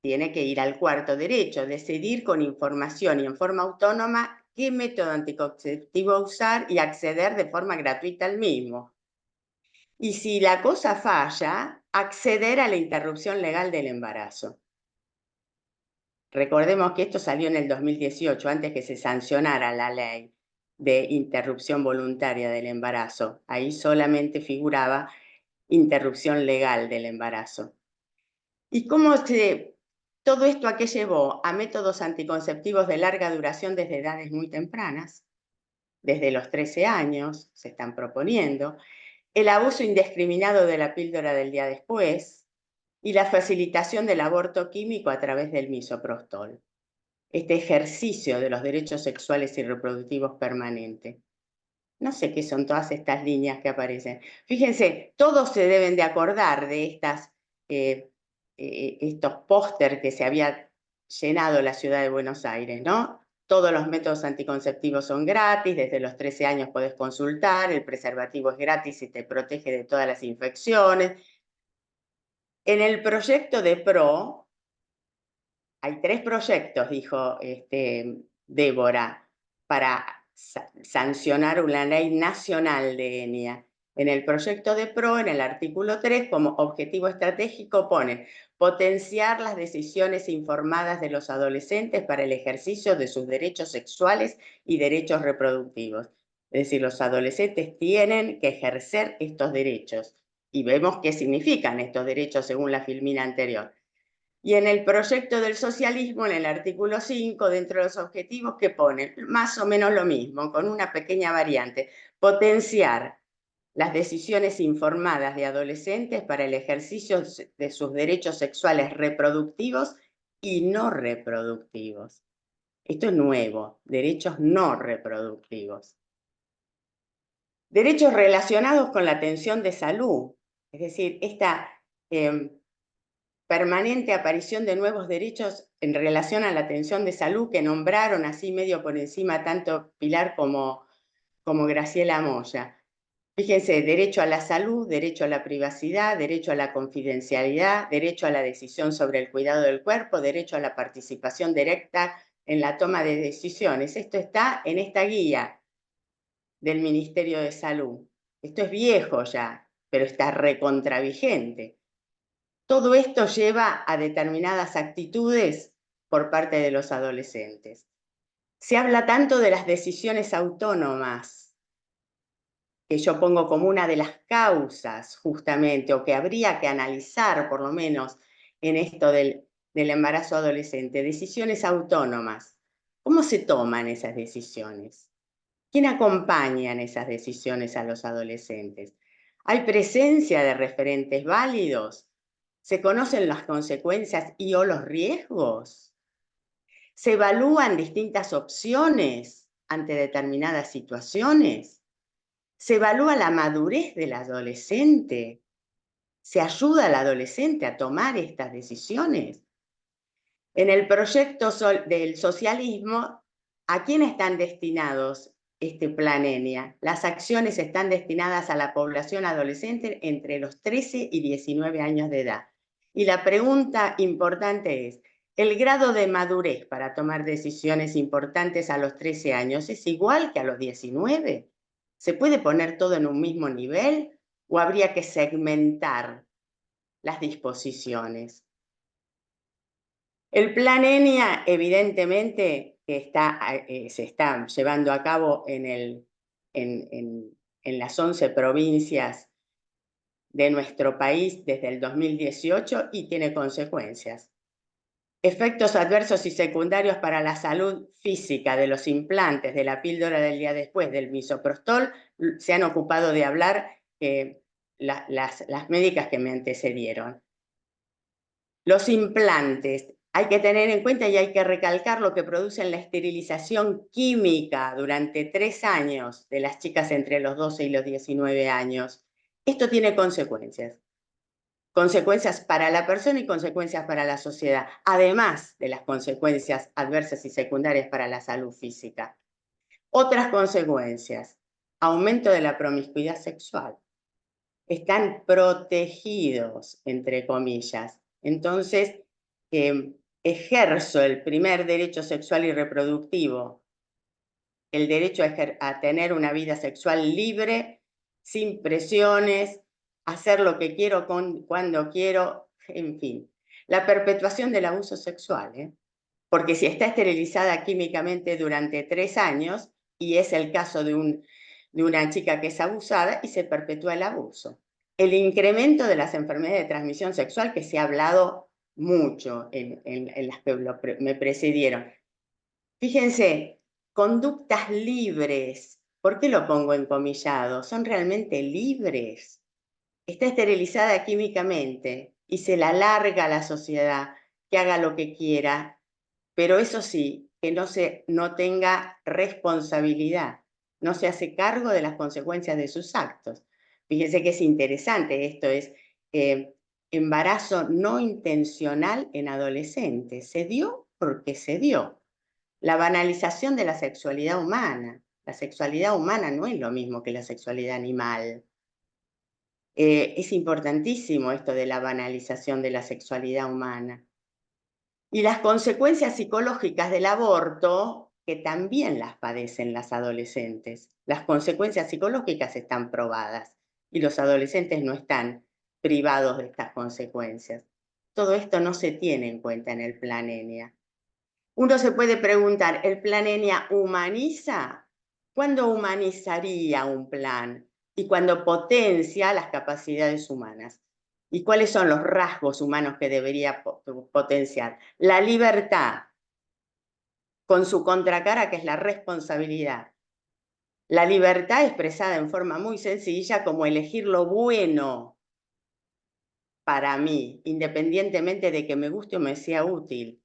tiene que ir al cuarto derecho, decidir con información y en forma autónoma qué método anticonceptivo usar y acceder de forma gratuita al mismo. Y si la cosa falla, acceder a la interrupción legal del embarazo. Recordemos que esto salió en el 2018, antes que se sancionara la ley de interrupción voluntaria del embarazo. Ahí solamente figuraba interrupción legal del embarazo. ¿Y todo esto a qué llevó? A métodos anticonceptivos de larga duración desde edades muy tempranas, desde los 13 años se están proponiendo, el abuso indiscriminado de la píldora del día después y la facilitación del aborto químico a través del misoprostol. este ejercicio de los derechos sexuales y reproductivos permanentes. No sé qué son todas estas líneas que aparecen. Fíjense, todos se deben de acordar de estos póster que se había llenado la ciudad de Buenos Aires, ¿no? Todos los métodos anticonceptivos son gratis, desde los 13 años podés consultar, el preservativo es gratis y te protege de todas las infecciones. En el proyecto de PRO, hay 3 proyectos, dijo Débora, para sancionar una ley nacional de ENIA. En el proyecto de PRO, en el artículo 3, como objetivo estratégico pone potenciar las decisiones informadas de los adolescentes para el ejercicio de sus derechos sexuales y derechos reproductivos. Es decir, los adolescentes tienen que ejercer estos derechos. Y vemos qué significan estos derechos según la filmina anterior. Y en el proyecto del socialismo, en el artículo 5, dentro de los objetivos, ¿qué pone? Más o menos lo mismo, con una pequeña variante. Potenciar las decisiones informadas de adolescentes para el ejercicio de sus derechos sexuales reproductivos y no reproductivos. Esto es nuevo, derechos no reproductivos. Derechos relacionados con la atención de salud, es decir, esta permanente aparición de nuevos derechos en relación a la atención de salud que nombraron así medio por encima tanto Pilar como Graciela Moya. Fíjense, derecho a la salud, derecho a la privacidad, derecho a la confidencialidad, derecho a la decisión sobre el cuidado del cuerpo, derecho a la participación directa en la toma de decisiones. Esto está en esta guía del Ministerio de Salud. Esto es viejo ya, pero está recontravigente. Todo esto lleva a determinadas actitudes por parte de los adolescentes. Se habla tanto de las decisiones autónomas, que yo pongo como una de las causas justamente, o que habría que analizar por lo menos en esto del embarazo adolescente, decisiones autónomas. ¿Cómo se toman esas decisiones? ¿Quién acompaña en esas decisiones a los adolescentes? ¿Hay presencia de referentes válidos? ¿Se conocen las consecuencias y o los riesgos? ¿Se evalúan distintas opciones ante determinadas situaciones? ¿Se evalúa la madurez del adolescente? ¿Se ayuda al adolescente a tomar estas decisiones? En el proyecto del socialismo, ¿a quién están destinados este plan ENIA? Las acciones están destinadas a la población adolescente entre los 13 y 19 años de edad. Y la pregunta importante es, ¿el grado de madurez para tomar decisiones importantes a los 13 años es igual que a los 19? ¿Se puede poner todo en un mismo nivel o habría que segmentar las disposiciones? El plan ENIA, evidentemente, que se está llevando a cabo en las 11 provincias de nuestro país desde el 2018 y tiene consecuencias. Efectos adversos y secundarios para la salud física de los implantes, de la píldora del día después, del misoprostol, se han ocupado de hablar las médicas que me antecedieron. Los implantes, hay que tener en cuenta y hay que recalcar lo que producen la esterilización química durante 3 años de las chicas entre los 12 y los 19 años. Esto tiene consecuencias. Consecuencias para la persona y consecuencias para la sociedad, además de las consecuencias adversas y secundarias para la salud física. Otras consecuencias, aumento de la promiscuidad sexual. Están protegidos, entre comillas. Entonces, ejerzo el primer derecho sexual y reproductivo, el derecho a tener una vida sexual libre, sin presiones, hacer lo que quiero cuando quiero, en fin. La perpetuación del abuso sexual, porque si está esterilizada químicamente durante 3 años, y es el caso de una chica que es abusada, y se perpetúa el abuso. El incremento de las enfermedades de transmisión sexual, que se ha hablado mucho en las que me precedieron. Fíjense, conductas libres. ¿Por qué lo pongo encomillado? Son realmente libres. Está esterilizada químicamente y se la larga a la sociedad que haga lo que quiera pero eso sí, que no tenga responsabilidad, no se hace cargo de las consecuencias de sus actos. Fíjense que es interesante, esto es embarazo no intencional en adolescentes. Se dio porque se dio. La banalización de la sexualidad humana. La sexualidad humana no es lo mismo que la sexualidad animal. Es importantísimo esto de la banalización de la sexualidad humana. Y las consecuencias psicológicas del aborto, que también las padecen las adolescentes. Las consecuencias psicológicas están probadas y los adolescentes no están privados de estas consecuencias. Todo esto no se tiene en cuenta en el Plan ENIA. Uno se puede preguntar, ¿el Plan ENIA humaniza? ¿Cuándo humanizaría un plan? Y cuando potencia las capacidades humanas. ¿Y cuáles son los rasgos humanos que debería potenciar? La libertad, con su contracara que es la responsabilidad. La libertad expresada en forma muy sencilla como elegir lo bueno para mí, independientemente de que me guste o me sea útil.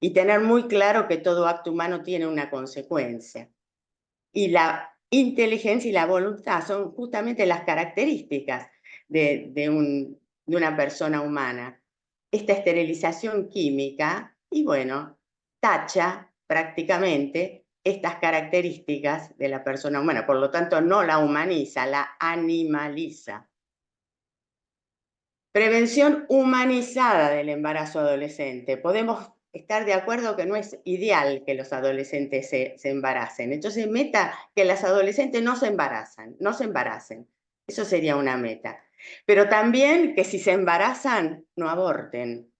Y tener muy claro que todo acto humano tiene una consecuencia. Y la inteligencia y la voluntad son justamente las características de una persona humana. Esta esterilización química, y bueno, tacha prácticamente estas características de la persona humana. Por lo tanto, no la humaniza, la animaliza. Prevención humanizada del embarazo adolescente. Podemos estar de acuerdo que no es ideal que los adolescentes se embaracen. Entonces, meta que las adolescentes no se embaracen. Eso sería una meta. Pero también que si se embarazan, no aborten.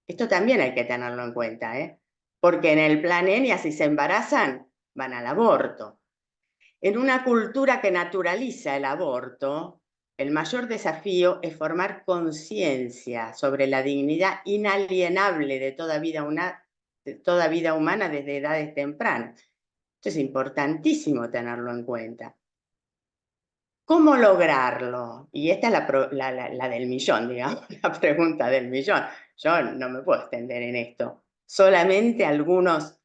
Esto también hay que tenerlo en cuenta, ¿eh? Porque en el Plan ENIA, si se embarazan, van al aborto. En una cultura que naturaliza el aborto, el mayor desafío es formar conciencia sobre la dignidad inalienable de toda vida humana desde edades tempranas. Esto es importantísimo tenerlo en cuenta. ¿Cómo lograrlo? Y esta es la del millón, digamos, la pregunta del millón. Yo no me puedo extender en esto. Solamente algunos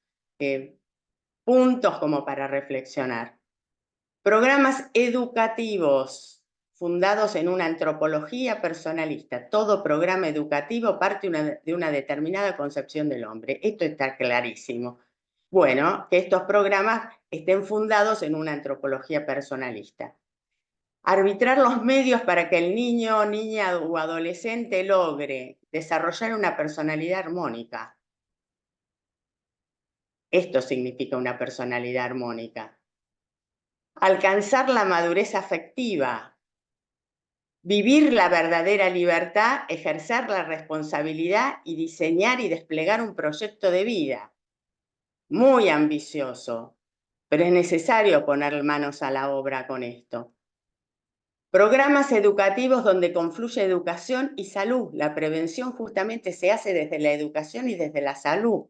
puntos como para reflexionar. Programas educativos fundados en una antropología personalista. Todo programa educativo parte de una determinada concepción del hombre. Esto está clarísimo. Bueno, que estos programas estén fundados en una antropología personalista. Arbitrar los medios para que el niño, niña o adolescente logre desarrollar una personalidad armónica. Esto significa una personalidad armónica. Alcanzar la madurez afectiva, vivir la verdadera libertad, ejercer la responsabilidad y diseñar y desplegar un proyecto de vida. Muy ambicioso, pero es necesario poner manos a la obra con esto. Programas educativos donde confluye educación y salud. La prevención justamente se hace desde la educación y desde la salud.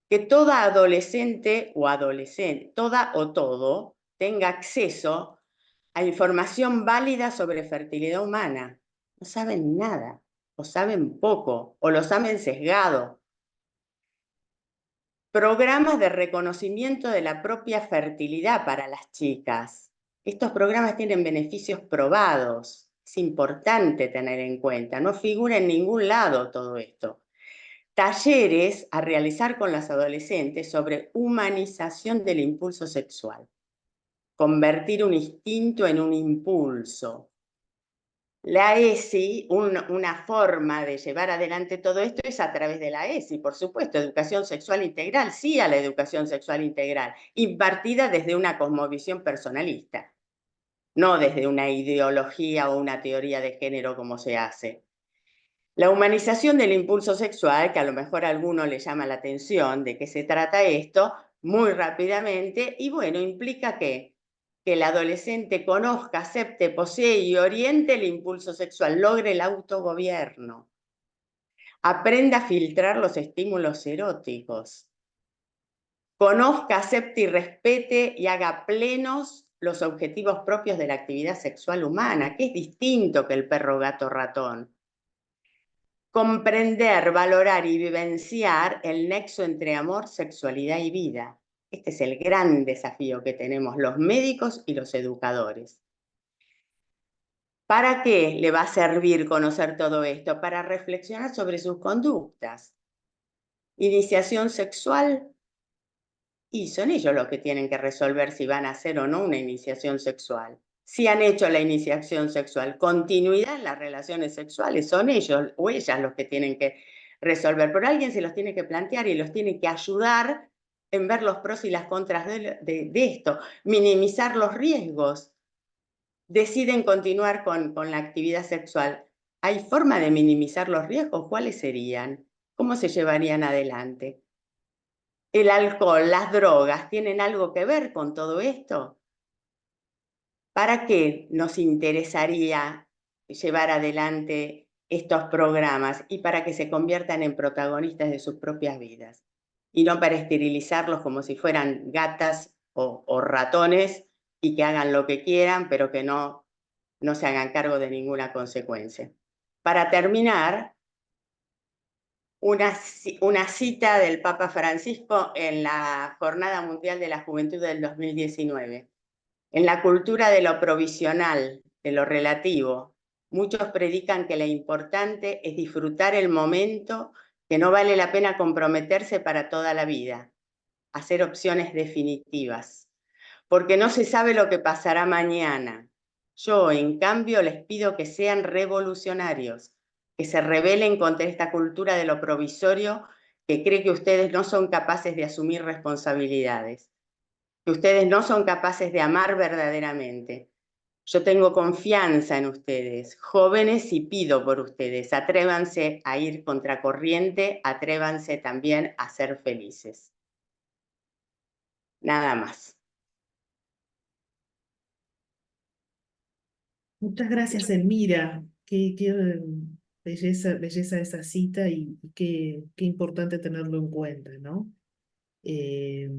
Que toda adolescente o adolescente, toda o todo, tenga acceso a información válida sobre fertilidad humana. No saben nada, o saben poco, o lo saben sesgado. Programas de reconocimiento de la propia fertilidad para las chicas. Estos programas tienen beneficios probados. Es importante tener en cuenta. No figura en ningún lado todo esto. Talleres a realizar con las adolescentes sobre humanización del impulso sexual. Convertir un instinto en un impulso. La ESI, una forma de llevar adelante todo esto es a través de la ESI, por supuesto, educación sexual integral, sí a la educación sexual integral, impartida desde una cosmovisión personalista, no desde una ideología o una teoría de género como se hace. La humanización del impulso sexual, que a lo mejor a alguno le llama la atención de qué se trata esto, muy rápidamente, y bueno, implica que el adolescente conozca, acepte, posee y oriente el impulso sexual, logre el autogobierno, aprenda a filtrar los estímulos eróticos, conozca, acepte y respete y haga plenos los objetivos propios de la actividad sexual humana, que es distinto que el perro, gato, ratón. comprender, valorar y vivenciar el nexo entre amor, sexualidad y vida. Este es el gran desafío que tenemos los médicos y los educadores. ¿Para qué le va a servir conocer todo esto? Para reflexionar sobre sus conductas. Iniciación sexual, y son ellos los que tienen que resolver si van a hacer o no una iniciación sexual. Si han hecho la iniciación sexual, continuidad en las relaciones sexuales, son ellos o ellas los que tienen que resolver. Pero alguien se los tiene que plantear y los tiene que ayudar en ver los pros y las contras de esto, minimizar los riesgos. Deciden continuar con la actividad sexual. ¿Hay forma de minimizar los riesgos? ¿Cuáles serían? ¿Cómo se llevarían adelante? ¿El alcohol, las drogas, tienen algo que ver con todo esto? ¿Para qué nos interesaría llevar adelante estos programas? Y para que se conviertan en protagonistas de sus propias vidas. Y no para esterilizarlos como si fueran gatas o ratones y que hagan lo que quieran, pero que no se hagan cargo de ninguna consecuencia. Para terminar, una cita del Papa Francisco en la Jornada Mundial de la Juventud del 2019. En la cultura de lo provisional, de lo relativo, muchos predican que lo importante es disfrutar el momento, que no vale la pena comprometerse para toda la vida, hacer opciones definitivas, porque no se sabe lo que pasará mañana. Yo, en cambio, les pido que sean revolucionarios, que se rebelen contra esta cultura de lo provisorio que cree que ustedes no son capaces de asumir responsabilidades, que ustedes no son capaces de amar verdaderamente. Yo tengo confianza en ustedes, jóvenes, y pido por ustedes, atrévanse a ir contracorriente, atrévanse también a ser felices. Nada más. Muchas gracias, Elmira. Qué belleza esa cita y qué importante tenerlo en cuenta, ¿no? Eh,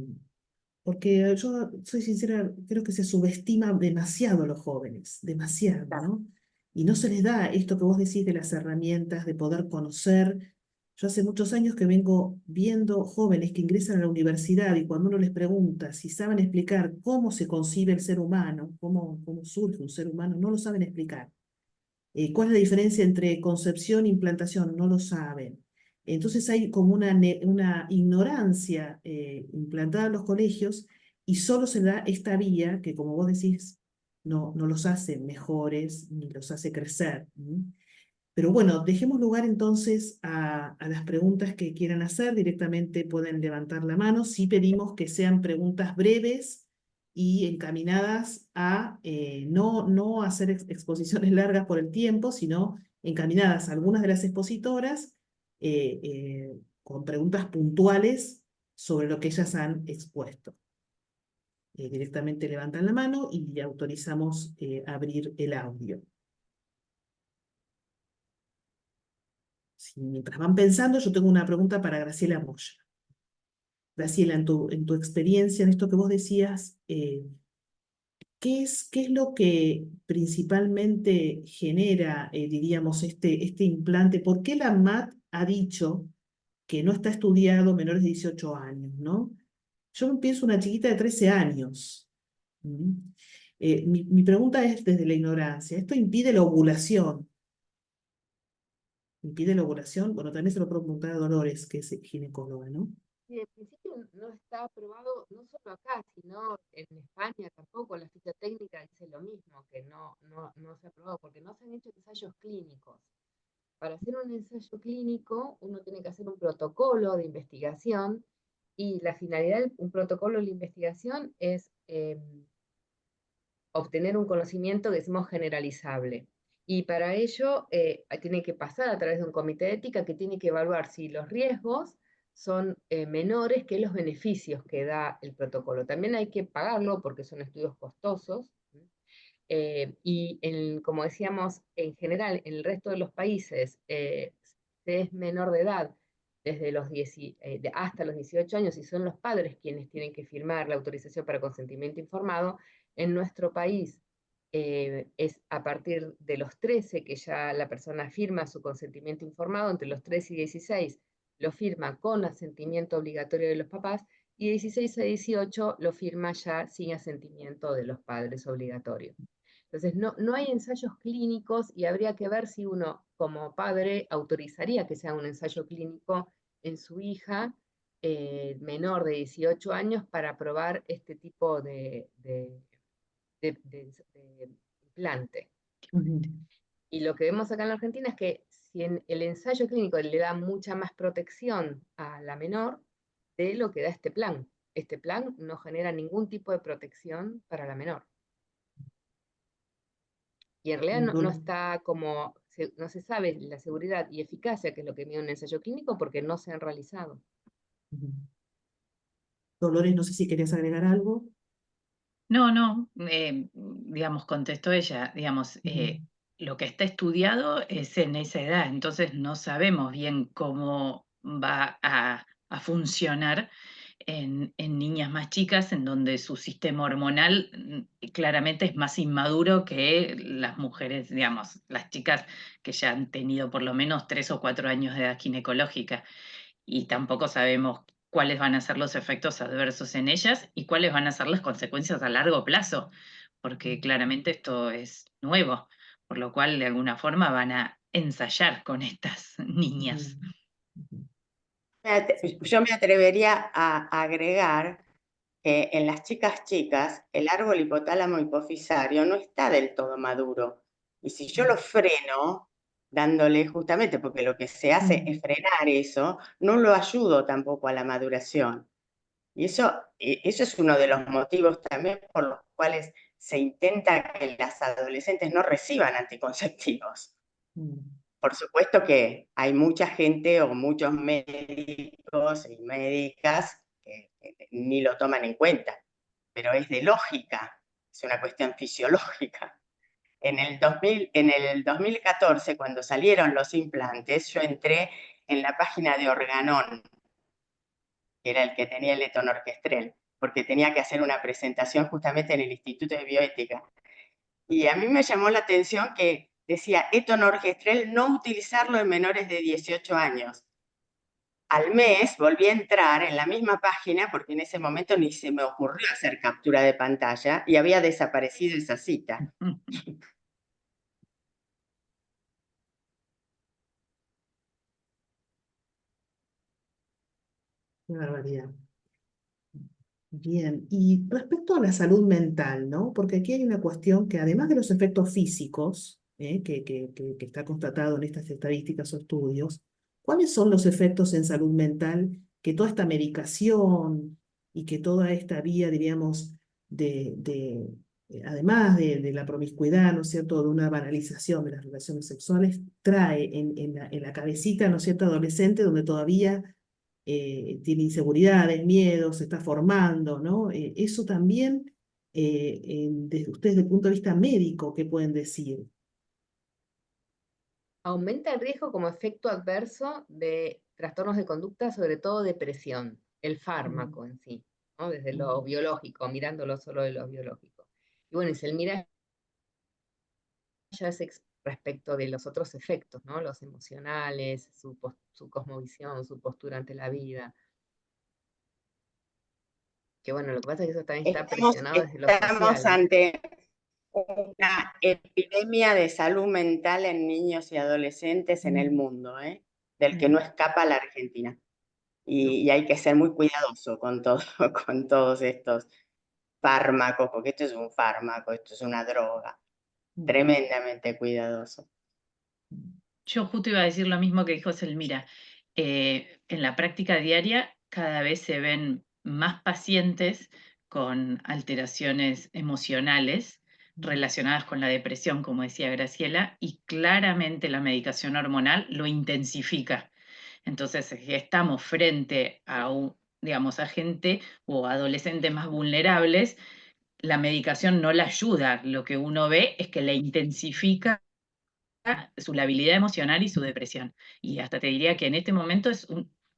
Porque yo soy sincera, creo que se subestima demasiado a los jóvenes, demasiado, ¿no? Y no se les da esto que vos decís de las herramientas, de poder conocer. Yo hace muchos años que vengo viendo jóvenes que ingresan a la universidad y cuando uno les pregunta si saben explicar cómo se concibe el ser humano, cómo surge un ser humano, no lo saben explicar. ¿Cuál es la diferencia entre concepción e implantación? No lo saben. Entonces hay como una ignorancia implantada en los colegios y solo se da esta vía que, como vos decís, no los hace mejores ni los hace crecer. Pero bueno, dejemos lugar entonces a las preguntas que quieran hacer. Directamente pueden levantar la mano. Sí pedimos que sean preguntas breves y encaminadas a no hacer exposiciones largas por el tiempo, sino encaminadas a algunas de las expositoras con preguntas puntuales sobre lo que ellas han expuesto. Directamente levantan la mano y autorizamos abrir el audio. Mientras van pensando, yo tengo una pregunta para Graciela Moya. Graciela, en tu experiencia, en esto que vos decías, ¿qué es lo que principalmente genera, diríamos, este implante? ¿Por qué la ANMAT ha dicho que no está estudiado menores de 18 años, ¿no? Yo pienso una chiquita de 13 años. Mi pregunta es desde la ignorancia. ¿Esto impide la ovulación? ¿Impide la ovulación? Bueno, también se lo puedo preguntar a Dolores, que es ginecóloga, ¿no? Sí, en principio no está aprobado, no solo acá, sino en España tampoco. La ficha técnica dice lo mismo, que no se ha aprobado, porque no se han hecho ensayos clínicos. Para hacer un ensayo clínico, uno tiene que hacer un protocolo de investigación y la finalidad de un protocolo de investigación es obtener un conocimiento que decimos generalizable. Y para ello tiene que pasar a través de un comité de ética que tiene que evaluar si los riesgos son menores que los beneficios que da el protocolo. También hay que pagarlo porque son estudios costosos. Como decíamos, en general, en el resto de los países se es menor de edad desde hasta los 18 años y son los padres quienes tienen que firmar la autorización para consentimiento informado. En nuestro país es a partir de los 13 que ya la persona firma su consentimiento informado, entre los 13 y 16 lo firma con asentimiento obligatorio de los papás, y de 16 a 18 lo firma ya sin asentimiento de los padres obligatorio. Entonces, no hay ensayos clínicos y habría que ver si uno, como padre, autorizaría que sea un ensayo clínico en su hija menor de 18 años para probar este tipo de implante. Ujú. Y lo que vemos acá en la Argentina es que si en el ensayo clínico le da mucha más protección a la menor de lo que da este plan. Este plan no genera ningún tipo de protección para la menor. Y en realidad no está como, no se sabe la seguridad y eficacia, que es lo que mide un ensayo clínico, porque no se han realizado. Ujú. Dolores, no sé si querías agregar algo. No, digamos, contestó ella, digamos, Ujú. lo que está estudiado es en esa edad, entonces no sabemos bien cómo va a funcionar en niñas más chicas, en donde su sistema hormonal claramente es más inmaduro que las mujeres, digamos, las chicas que ya han tenido por lo menos 3 o 4 años de edad ginecológica. Y tampoco sabemos cuáles van a ser los efectos adversos en ellas y cuáles van a ser las consecuencias a largo plazo, porque claramente esto es nuevo, por lo cual de alguna forma van a ensayar con estas niñas. Ujú. Yo me atrevería a agregar que en las chicas, el árbol hipotálamo hipofisario no está del todo maduro. Y si yo lo freno, dándole justamente, porque lo que se hace es frenar eso, no lo ayudo tampoco a la maduración. Y eso es uno de los motivos también por los cuales se intenta que las adolescentes no reciban anticonceptivos. Por supuesto que hay mucha gente o muchos médicos y médicas que ni lo toman en cuenta, pero es de lógica, es una cuestión fisiológica. En el 2014, cuando salieron los implantes, yo entré en la página de Organon, que era el que tenía el etonorgestrel, porque tenía que hacer una presentación justamente en el Instituto de Bioética. Y a mí me llamó la atención que decía etonorgestrel no utilizarlo en menores de 18 años. Al mes volví a entrar en la misma página porque en ese momento ni se me ocurrió hacer captura de pantalla y había desaparecido esa cita. Qué barbaridad. Bien, y respecto a la salud mental, ¿no? Porque aquí hay una cuestión que además de los efectos físicos, que está constatado en estas estadísticas o estudios, ¿cuáles son los efectos en salud mental que toda esta medicación y que toda esta vía, diríamos, además de la promiscuidad, ¿no es cierto?, de una banalización de las relaciones sexuales, trae en la cabecita, ¿no es cierto?, adolescente, donde todavía tiene inseguridades, miedos, se está formando, ¿no? Eso también, desde ustedes, desde el punto de vista médico, ¿qué pueden decir? Aumenta el riesgo como efecto adverso de trastornos de conducta, sobre todo depresión, el fármaco en sí, ¿no? Desde lo biológico, mirándolo solo de lo biológico. Y bueno, y si él mira ya es respecto de los otros efectos, ¿no? Los emocionales, su cosmovisión, su postura ante la vida. Que bueno, lo que pasa es que eso también está presionado desde lo Estamos social, ¿no? ante una epidemia de salud mental en niños y adolescentes en el mundo, del que no escapa la Argentina. Y hay que ser muy cuidadoso con con todos estos fármacos, porque esto es un fármaco, esto es una droga. Tremendamente cuidadoso. Yo justo iba a decir lo mismo que dijo Selmira. En la práctica diaria cada vez se ven más pacientes con alteraciones emocionales relacionadas con la depresión, como decía Graciela, y claramente la medicación hormonal lo intensifica. Entonces, estamos frente a, digamos, a gente o adolescentes más vulnerables, la medicación no la ayuda. Lo que uno ve es que la intensifica su labilidad emocional y su depresión. Y hasta te diría que en este momento es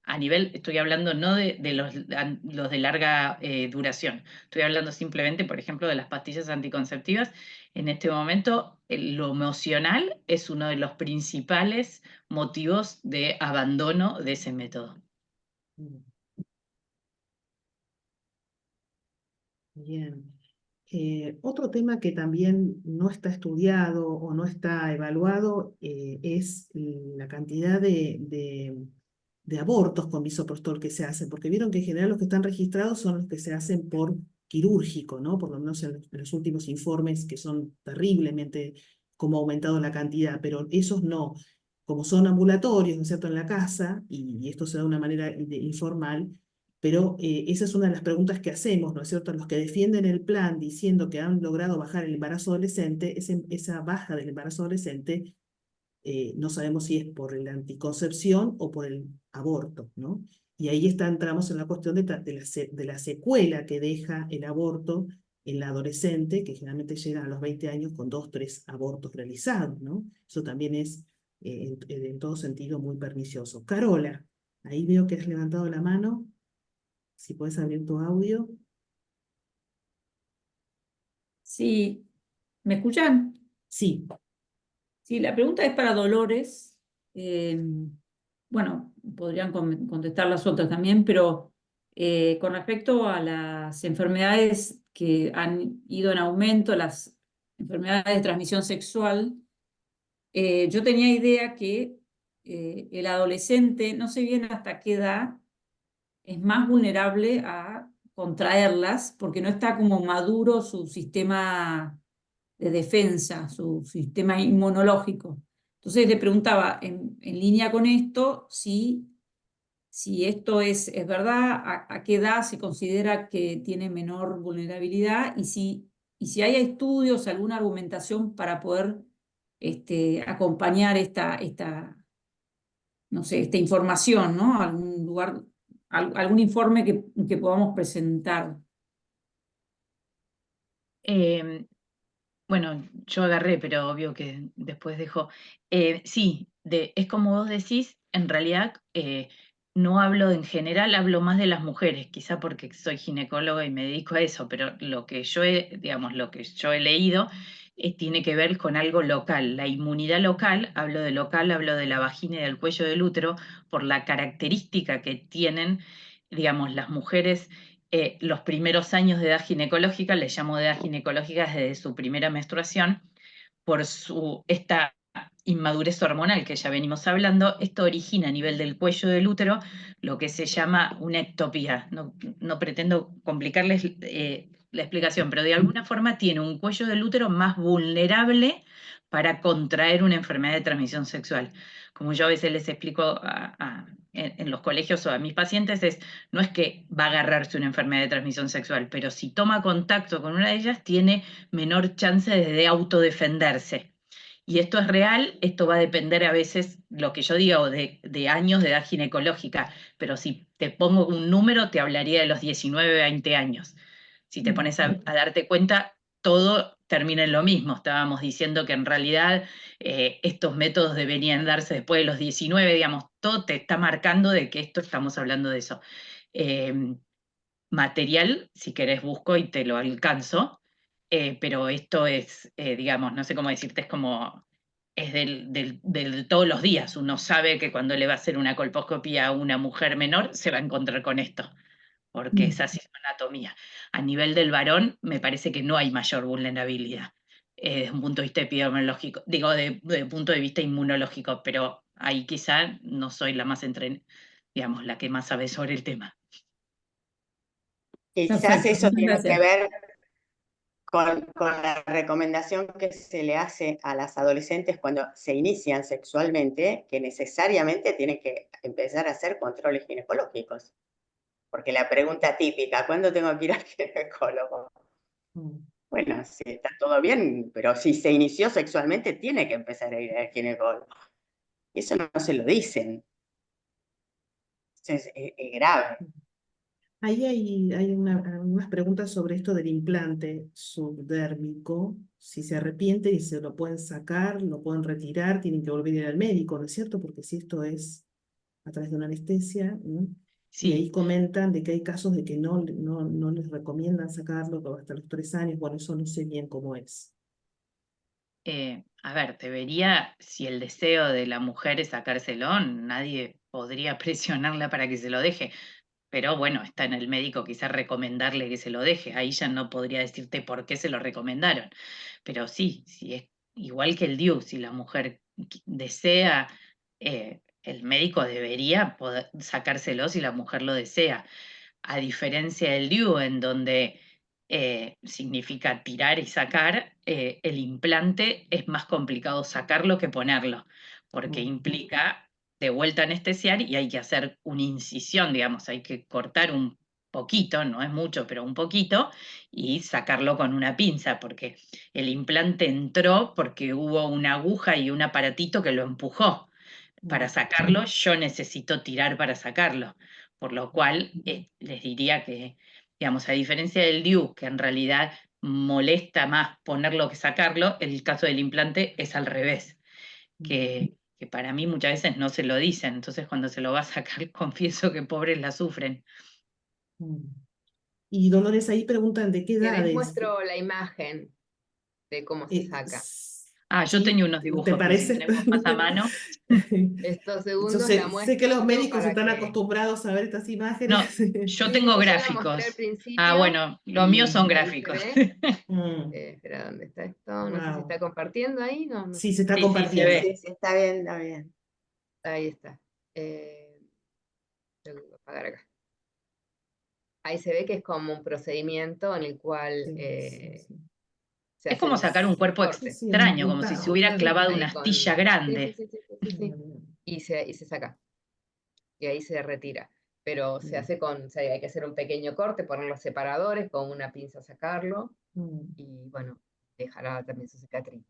a nivel, estoy hablando no de los de larga duración, estoy hablando simplemente, por ejemplo, de las pastillas anticonceptivas. En este momento, lo emocional es uno de los principales motivos de abandono de ese método. Bien. Otro tema que también no está estudiado o no está evaluado es la cantidad de abortos con misoprostol que se hacen, porque vieron que en general los que están registrados son los que se hacen por quirúrgico, ¿no? Por lo menos en los últimos informes, que son terriblemente como ha aumentado la cantidad, pero esos no, como son ambulatorios, ¿no es cierto?, en la casa, y esto se da de una manera informal. Pero esa es una de las preguntas que hacemos, ¿no es cierto? Los que defienden el plan diciendo que han logrado bajar el embarazo adolescente, esa baja del embarazo adolescente, no sabemos si es por la anticoncepción o por el aborto, ¿no? Y ahí entramos en la cuestión de la secuela que deja el aborto en la adolescente, que generalmente llega a los 20 años con 2, 3 abortos realizados, ¿no? Eso también es en todo sentido muy pernicioso. Carola, ahí veo que has levantado la mano. Si puedes abrir tu audio. Sí, ¿me escuchan? Sí. Sí, la pregunta es para Dolores. Bueno, podrían contestar las otras también, pero con respecto a las enfermedades que han ido en aumento, las enfermedades de transmisión sexual, yo tenía idea que el adolescente, no sé bien hasta qué edad, es más vulnerable a contraerlas porque no está como maduro su sistema de defensa, su sistema inmunológico. Entonces le preguntaba en línea con esto si esto es verdad, a qué edad se considera que tiene menor vulnerabilidad y si hay estudios, alguna argumentación para poder acompañar no sé, esta información, ¿no? Algún lugar, algún informe que podamos presentar. Bueno, yo agarré, pero obvio que después dejo. Sí, es como vos decís, en realidad no hablo en general, hablo más de las mujeres, quizá porque soy ginecóloga y me dedico a eso, pero lo que yo digamos, lo que yo he leído tiene que ver con algo local. La inmunidad local, hablo de la vagina y del cuello del útero, por la característica que tienen, digamos, las mujeres los primeros años de edad ginecológica, le llamo de edad ginecológica desde su primera menstruación, por esta inmadurez hormonal que ya venimos hablando. Esto origina a nivel del cuello del útero lo que se llama una ectopía. No pretendo complicarles la explicación, pero de alguna forma tiene un cuello del útero más vulnerable para contraer una enfermedad de transmisión sexual. Como yo a veces les explico en los colegios o a mis pacientes, no es que va a agarrarse una enfermedad de transmisión sexual, pero si toma contacto con una de ellas, tiene menor chance de autodefenderse. Y esto es real, esto va a depender a veces, lo que yo digo, de años de edad ginecológica, pero si te pongo un número, te hablaría de los 19, 20 años. Si te pones a darte cuenta, todo termina en lo mismo. Estábamos diciendo que en realidad estos métodos deberían darse después de los 19, digamos, todo te está marcando de que esto estamos hablando de eso. Material, si querés busco y te lo alcanzo, pero esto es, digamos, no sé cómo decirte, es del todos los días. Uno sabe que cuando le va a hacer una colposcopía a una mujer menor, se va a encontrar con esto, porque es así su anatomía. A nivel del varón, me parece que no hay mayor vulnerabilidad, desde un punto de vista epidemiológico, digo, de punto de vista inmunológico, pero ahí quizá no soy la más digamos, la que más sabe sobre el tema. Quizás Perfecto, eso muchas tiene que gracias. ver con la recomendación que se le hace a las adolescentes cuando se inician sexualmente, que necesariamente tienen que empezar a hacer controles ginecológicos. Porque la pregunta típica, ¿cuándo tengo que ir al ginecólogo? Bueno, si está todo bien, pero si se inició sexualmente, tiene que empezar a ir al ginecólogo. Y eso no se lo dicen. Entonces, es grave. Ahí hay algunas preguntas sobre esto del implante subdérmico. Si se arrepiente y se lo pueden sacar, lo pueden retirar, tienen que volver a ir al médico, ¿no es cierto? Porque si esto es a través de una anestesia, ¿no? Y ahí Sí, comentan de que hay casos de que no les recomiendan sacarlo hasta los 3 años. Bueno, eso no sé bien cómo es. a ver, debería, si el deseo de la mujer es sacárselo, nadie podría presionarla para que se lo deje. Pero bueno, está en el médico quizás recomendarle que se lo deje. Ahí ya no podría decirte por qué se lo recomendaron. Pero sí, si es igual que el DIU, si la mujer desea, el médico debería poder sacárselo si la mujer lo desea. A diferencia del DIU, en donde significa tirar y sacar, el implante es más complicado sacarlo que ponerlo, porque implica de vuelta anestesiar y hay que hacer una incisión, digamos, hay que cortar un poquito, no es mucho, pero un poquito, y sacarlo con una pinza, porque el implante entró porque hubo una aguja y un aparatito que lo empujó. Para sacarlo, yo necesito tirar para sacarlo, por lo cual les diría que, digamos, a diferencia del DIU, que en realidad molesta más ponerlo que sacarlo, el caso del implante es al revés, que para mí muchas veces no se lo dicen, entonces cuando se lo va a sacar, confieso que pobres la sufren. Y Dolores, ahí preguntan de qué Si querés edades. muestro la imagen de cómo se saca. Yo ¿Sí? tenía unos ¿Te dibujos, pero si parece? tenemos más a mano. Estos Yo segundos la sé que los muestro médicos para están que... acostumbrados a ver estas No, imágenes. yo Sí, tengo sí, yo la mostré al gráficos. principio Bueno, los míos son y ahí se gráficos. ve. Espera, ¿dónde está esto? No sé si Wow. está compartiendo ahí. No, no Sí, sé. se está Sí, sí, se Sí, compartiendo. ve. sí, sí, está bien, está bien. Ahí está. Tengo que apagar acá. Ahí se ve que es como un procedimiento en el cual Sí. se Es como hacen sacar un cuerpo Sí, cortes. sí, un extraño, como si se implantado, hubiera claro. clavado Ahí una con... astilla Sí, grande. sí. Y se saca. Y ahí se retira. Pero se hace o sea, hay que hacer un pequeño corte, poner los separadores, con una pinza sacarlo, y bueno, dejará también su cicatriz.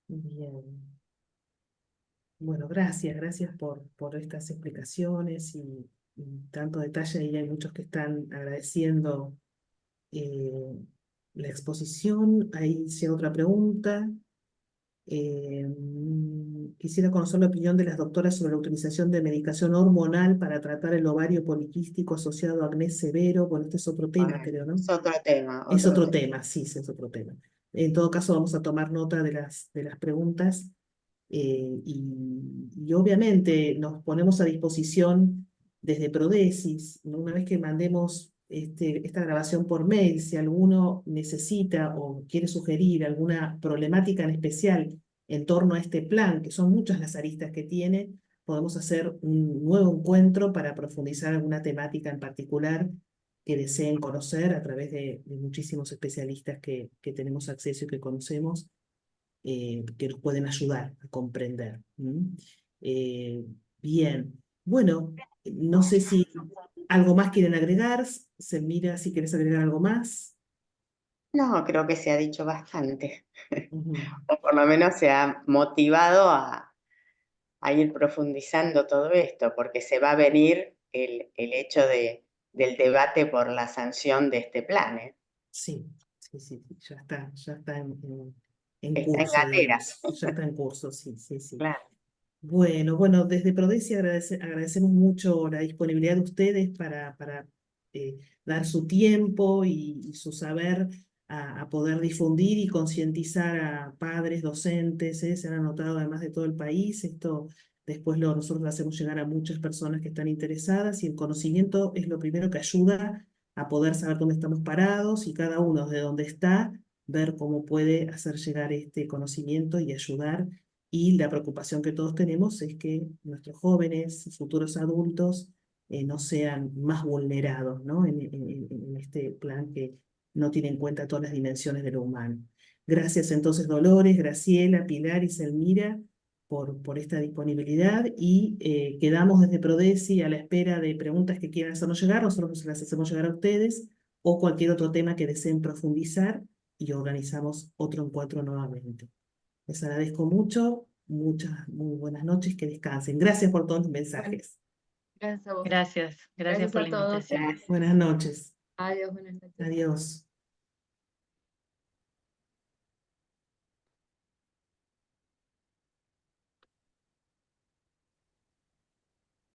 Bien. Bueno, gracias por estas explicaciones y tanto detalle. Y hay muchos que están agradeciendo la exposición. Ahí llega otra pregunta. Quisiera conocer la opinión de las doctoras sobre la utilización de medicación hormonal para tratar el ovario poliquístico asociado a acné severo. Bueno, este es otro tema, Bueno, creo, ¿no? es otro tema, Es otro otro tema. tema, sí, es otro tema. En todo caso, vamos a tomar nota de las preguntas y obviamente nos ponemos a disposición desde Prodesis, ¿no? Una vez que mandemos esta grabación por mail, si alguno necesita o quiere sugerir alguna problemática en especial en torno a este plan, que son muchas las aristas que tiene, podemos hacer un nuevo encuentro para profundizar alguna temática en particular que deseen conocer a través de muchísimos especialistas que tenemos acceso y que conocemos, que nos pueden ayudar a comprender. Eh, bien, bueno, no sé si algo más quieren agregar. Se mira si quieres agregar algo más. No, creo que se ha dicho bastante. Ujú. O por lo menos se ha motivado a ir profundizando todo esto, porque se va a venir el hecho del debate por la sanción de este plan, ¿eh? Sí, ya está en Está en curso, gatera. digamos. Ya está en curso, sí. Claro. Bueno, desde Prodesi agradecemos mucho la disponibilidad de ustedes para dar su tiempo y su saber a poder difundir y concientizar a padres, docentes. Se han anotado además de todo el país. Esto después nosotros lo hacemos llegar a muchas personas que están interesadas y el conocimiento es lo primero que ayuda a poder saber dónde estamos parados y cada uno desde donde está, ver cómo puede hacer llegar este conocimiento y ayudar. Y la preocupación que todos tenemos es que nuestros jóvenes, futuros adultos, no sean más vulnerados, ¿no? En este plan que no tiene en cuenta todas las dimensiones de lo humano. Gracias entonces, Dolores, Graciela, Pilar y Selmira, por esta disponibilidad y quedamos desde Prodesi a la espera de preguntas que quieran hacernos llegar. Nosotros las hacemos llegar a ustedes o cualquier otro tema que deseen profundizar y organizamos otro encuentro nuevamente. Les agradezco mucho, muy buenas noches, que descansen. Gracias por todos los mensajes. Gracias a vos. Gracias Gracias por a la todos. invitación. Buenas noches. Adiós, buenas noches. Adiós.